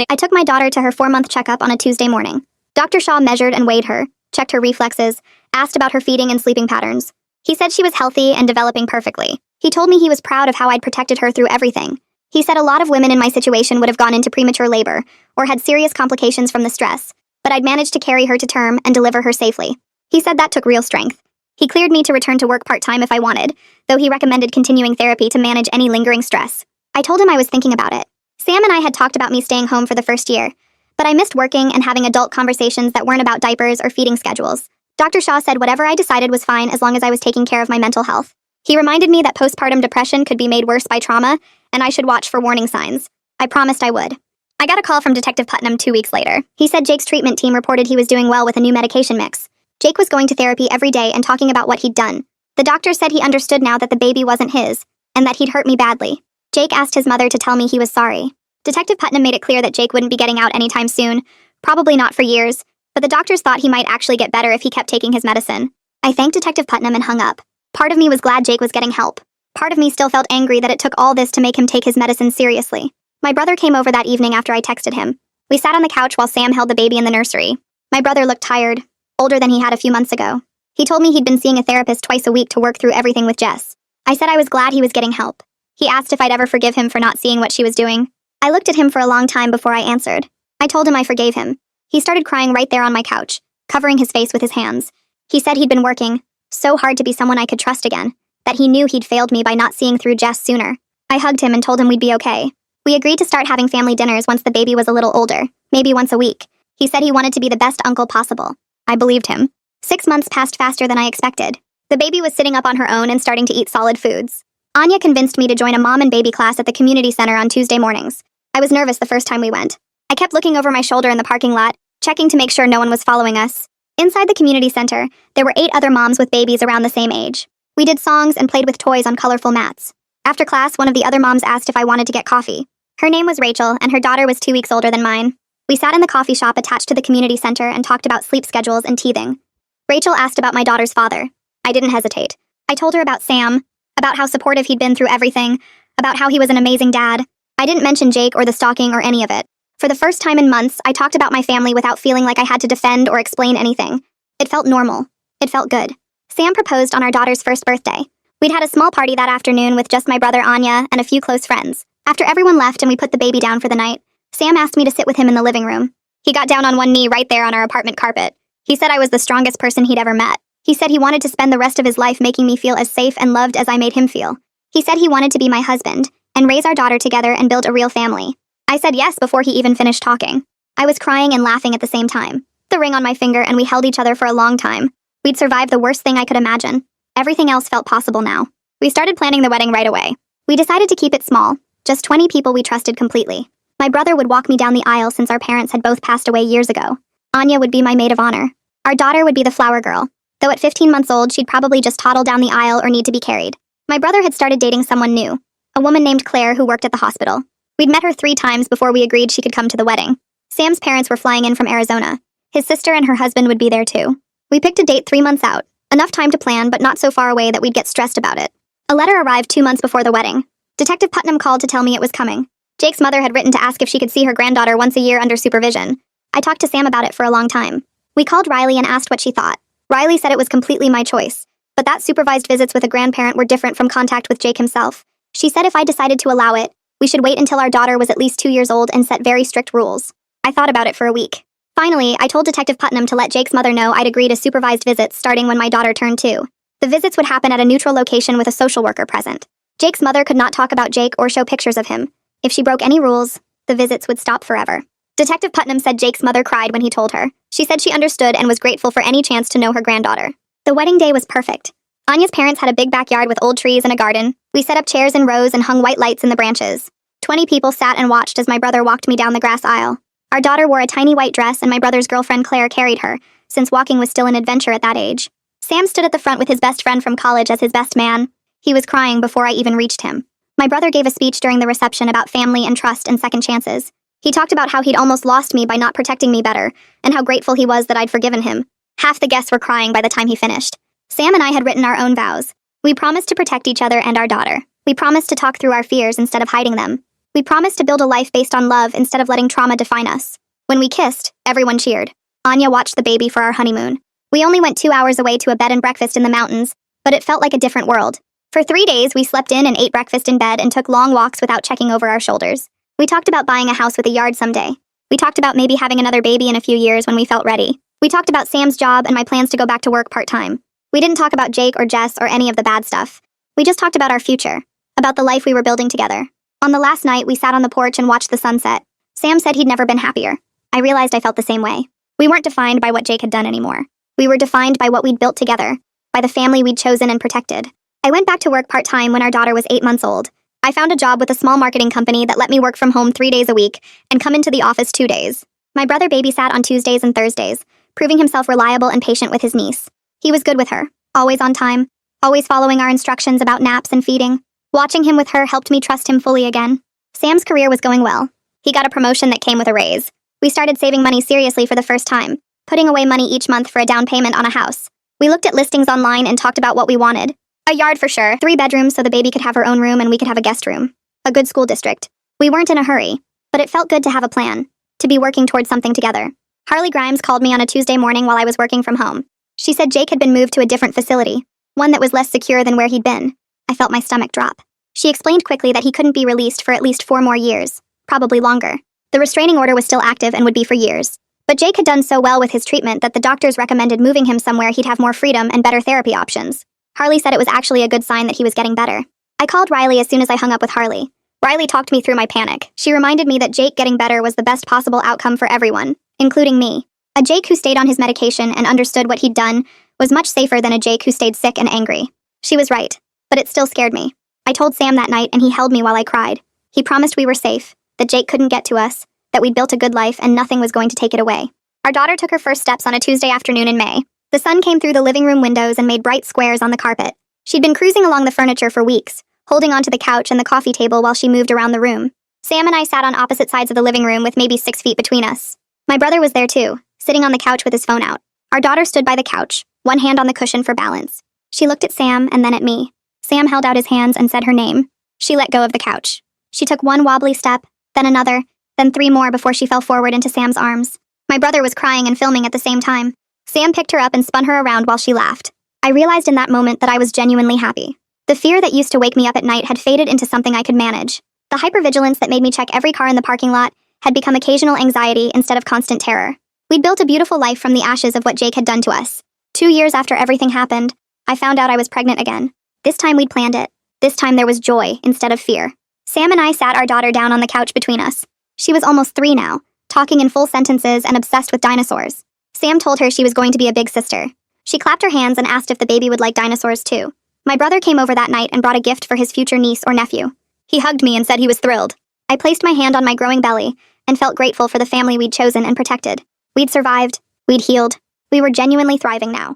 I took my daughter to her 4-month checkup on a Tuesday morning. Dr. Shaw measured and weighed her, checked her reflexes, asked about her feeding and sleeping patterns. He said she was healthy and developing perfectly. He told me he was proud of how I'd protected her through everything. He said a lot of women in my situation would have gone into premature labor or had serious complications from the stress, but I'd managed to carry her to term and deliver her safely. He said that took real strength. He cleared me to return to work part-time if I wanted, though he recommended continuing therapy to manage any lingering stress. I told him I was thinking about it. Sam and I had talked about me staying home for the first year, but I missed working and having adult conversations that weren't about diapers or feeding schedules. Dr. Shaw said whatever I decided was fine as long as I was taking care of my mental health. He reminded me that postpartum depression could be made worse by trauma, and I should watch for warning signs. I promised I would. I got a call from Detective Putnam 2 weeks later. He said Jake's treatment team reported he was doing well with a new medication mix. Jake was going to therapy every day and talking about what he'd done. The doctor said he understood now that the baby wasn't his, and that he'd hurt me badly. Jake asked his mother to tell me he was sorry. Detective Putnam made it clear that Jake wouldn't be getting out anytime soon, probably not for years, but the doctors thought he might actually get better if he kept taking his medicine. I thanked Detective Putnam and hung up. Part of me was glad Jake was getting help. Part of me still felt angry that it took all this to make him take his medicine seriously. My brother came over that evening after I texted him. We sat on the couch while Sam held the baby in the nursery. My brother looked tired, older than he had a few months ago. He told me he'd been seeing a therapist twice a week to work through everything with Jess. I said I was glad he was getting help. He asked if I'd ever forgive him for not seeing what she was doing. I looked at him for a long time before I answered. I told him I forgave him. He started crying right there on my couch, covering his face with his hands. He said he'd been working so hard to be someone I could trust again, that he knew he'd failed me by not seeing through Jess sooner. I hugged him and told him we'd be okay. We agreed to start having family dinners once the baby was a little older, maybe once a week. He said he wanted to be the best uncle possible. I believed him. 6 months passed faster than I expected. The baby was sitting up on her own and starting to eat solid foods. Anya convinced me to join a mom and baby class at the community center on Tuesday mornings. I was nervous the first time we went. I kept looking over my shoulder in the parking lot, checking to make sure no one was following us. Inside the community center, there were 8 other moms with babies around the same age. We did songs and played with toys on colorful mats. After class, one of the other moms asked if I wanted to get coffee. Her name was Rachel, and her daughter was 2 weeks older than mine. We sat in the coffee shop attached to the community center and talked about sleep schedules and teething. Rachel asked about my daughter's father. I didn't hesitate. I told her about Sam, about how supportive he'd been through everything, about how he was an amazing dad. I didn't mention Jake or the stalking or any of it. For the first time in months, I talked about my family without feeling like I had to defend or explain anything. It felt normal. It felt good. Sam proposed on our daughter's first birthday. We'd had a small party that afternoon with just my brother Anya and a few close friends. After everyone left and we put the baby down for the night, Sam asked me to sit with him in the living room. He got down on one knee right there on our apartment carpet. He said I was the strongest person he'd ever met. He said he wanted to spend the rest of his life making me feel as safe and loved as I made him feel. He said he wanted to be my husband and raise our daughter together and build a real family. I said yes before he even finished talking. I was crying and laughing at the same time. The ring on my finger, and we held each other for a long time. We'd survived the worst thing I could imagine. Everything else felt possible now. We started planning the wedding right away. We decided to keep it small, just 20 people we trusted completely. My brother would walk me down the aisle since our parents had both passed away years ago. Anya would be my maid of honor. Our daughter would be the flower girl, though at 15 months old she'd probably just toddle down the aisle or need to be carried. My brother had started dating someone new, a woman named Claire who worked at the hospital. We'd met her 3 times before we agreed she could come to the wedding. Sam's parents were flying in from Arizona. His sister and her husband would be there too. We picked a date 3 months out, enough time to plan but not so far away that we'd get stressed about it. A letter arrived 2 months before the wedding. Detective Putnam called to tell me it was coming. Jake's mother had written to ask if she could see her granddaughter once a year under supervision. I talked to Sam about it for a long time. We called Riley and asked what she thought. Riley said it was completely my choice, but that supervised visits with a grandparent were different from contact with Jake himself. She said if I decided to allow it, we should wait until our daughter was at least 2 years old and set very strict rules. I thought about it for a week. Finally, I told Detective Putnam to let Jake's mother know I'd agree to supervised visits starting when my daughter turned 2. The visits would happen at a neutral location with a social worker present. Jake's mother could not talk about Jake or show pictures of him. If she broke any rules, the visits would stop forever. Detective Putnam said Jake's mother cried when he told her. She said she understood and was grateful for any chance to know her granddaughter. The wedding day was perfect. Anya's parents had a big backyard with old trees and a garden. We set up chairs in rows and hung white lights in the branches. 20 people sat and watched as my brother walked me down the grass aisle. Our daughter wore a tiny white dress and my brother's girlfriend Claire carried her, since walking was still an adventure at that age. Sam stood at the front with his best friend from college as his best man. He was crying before I even reached him. My brother gave a speech during the reception about family and trust and second chances. He talked about how he'd almost lost me by not protecting me better, and how grateful he was that I'd forgiven him. Half the guests were crying by the time he finished. Sam and I had written our own vows. We promised to protect each other and our daughter. We promised to talk through our fears instead of hiding them. We promised to build a life based on love instead of letting trauma define us. When we kissed, everyone cheered. Anya watched the baby for our honeymoon. We only went 2 hours away to a bed and breakfast in the mountains, but it felt like a different world. For 3 days, we slept in and ate breakfast in bed and took long walks without checking over our shoulders. We talked about buying a house with a yard someday. We talked about maybe having another baby in a few years when we felt ready. We talked about Sam's job and my plans to go back to work part-time. We didn't talk about Jake or Jess or any of the bad stuff. We just talked about our future, about the life we were building together. On the last night, we sat on the porch and watched the sunset. Sam said he'd never been happier. I realized I felt the same way. We weren't defined by what Jake had done anymore. We were defined by what we'd built together, by the family we'd chosen and protected. I went back to work part-time when our daughter was 8 months old. I found a job with a small marketing company that let me work from home 3 days a week and come into the office 2 days. My brother babysat on Tuesdays and Thursdays, proving himself reliable and patient with his niece. He was good with her, always on time, always following our instructions about naps and feeding. Watching him with her helped me trust him fully again. Sam's career was going well. He got a promotion that came with a raise. We started saving money seriously for the first time, putting away money each month for a down payment on a house. We looked at listings online and talked about what we wanted. A yard for sure, 3 bedrooms so the baby could have her own room and we could have a guest room. A good school district. We weren't in a hurry, but it felt good to have a plan, to be working towards something together. Harley Grimes called me on a Tuesday morning while I was working from home. She said Jake had been moved to a different facility, one that was less secure than where he'd been. I felt my stomach drop. She explained quickly that he couldn't be released for at least 4 more years, probably longer. The restraining order was still active and would be for years. But Jake had done so well with his treatment that the doctors recommended moving him somewhere he'd have more freedom and better therapy options. Harley said it was actually a good sign that he was getting better. I called Riley as soon as I hung up with Harley. Riley talked me through my panic. She reminded me that Jake getting better was the best possible outcome for everyone, including me. A Jake who stayed on his medication and understood what he'd done was much safer than a Jake who stayed sick and angry. She was right, but it still scared me. I told Sam that night and he held me while I cried. He promised we were safe, that Jake couldn't get to us, that we'd built a good life and nothing was going to take it away. Our daughter took her first steps on a Tuesday afternoon in May. The sun came through the living room windows and made bright squares on the carpet. She'd been cruising along the furniture for weeks, holding onto the couch and the coffee table while she moved around the room. Sam and I sat on opposite sides of the living room with maybe 6 feet between us. My brother was there too, sitting on the couch with his phone out. Our daughter stood by the couch, one hand on the cushion for balance. She looked at Sam and then at me. Sam held out his hands and said her name. She let go of the couch. She took one wobbly step, then another, then 3 more before she fell forward into Sam's arms. My brother was crying and filming at the same time. Sam picked her up and spun her around while she laughed. I realized in that moment that I was genuinely happy. The fear that used to wake me up at night had faded into something I could manage. The hypervigilance that made me check every car in the parking lot had become occasional anxiety instead of constant terror. We'd built a beautiful life from the ashes of what Jake had done to us. 2 years after everything happened, I found out I was pregnant again. This time we'd planned it. This time there was joy instead of fear. Sam and I sat our daughter down on the couch between us. She was almost 3 now, talking in full sentences and obsessed with dinosaurs. Sam told her she was going to be a big sister. She clapped her hands and asked if the baby would like dinosaurs too. My brother came over that night and brought a gift for his future niece or nephew. He hugged me and said he was thrilled. I placed my hand on my growing belly and felt grateful for the family we'd chosen and protected. We'd survived. We'd healed. We were genuinely thriving now.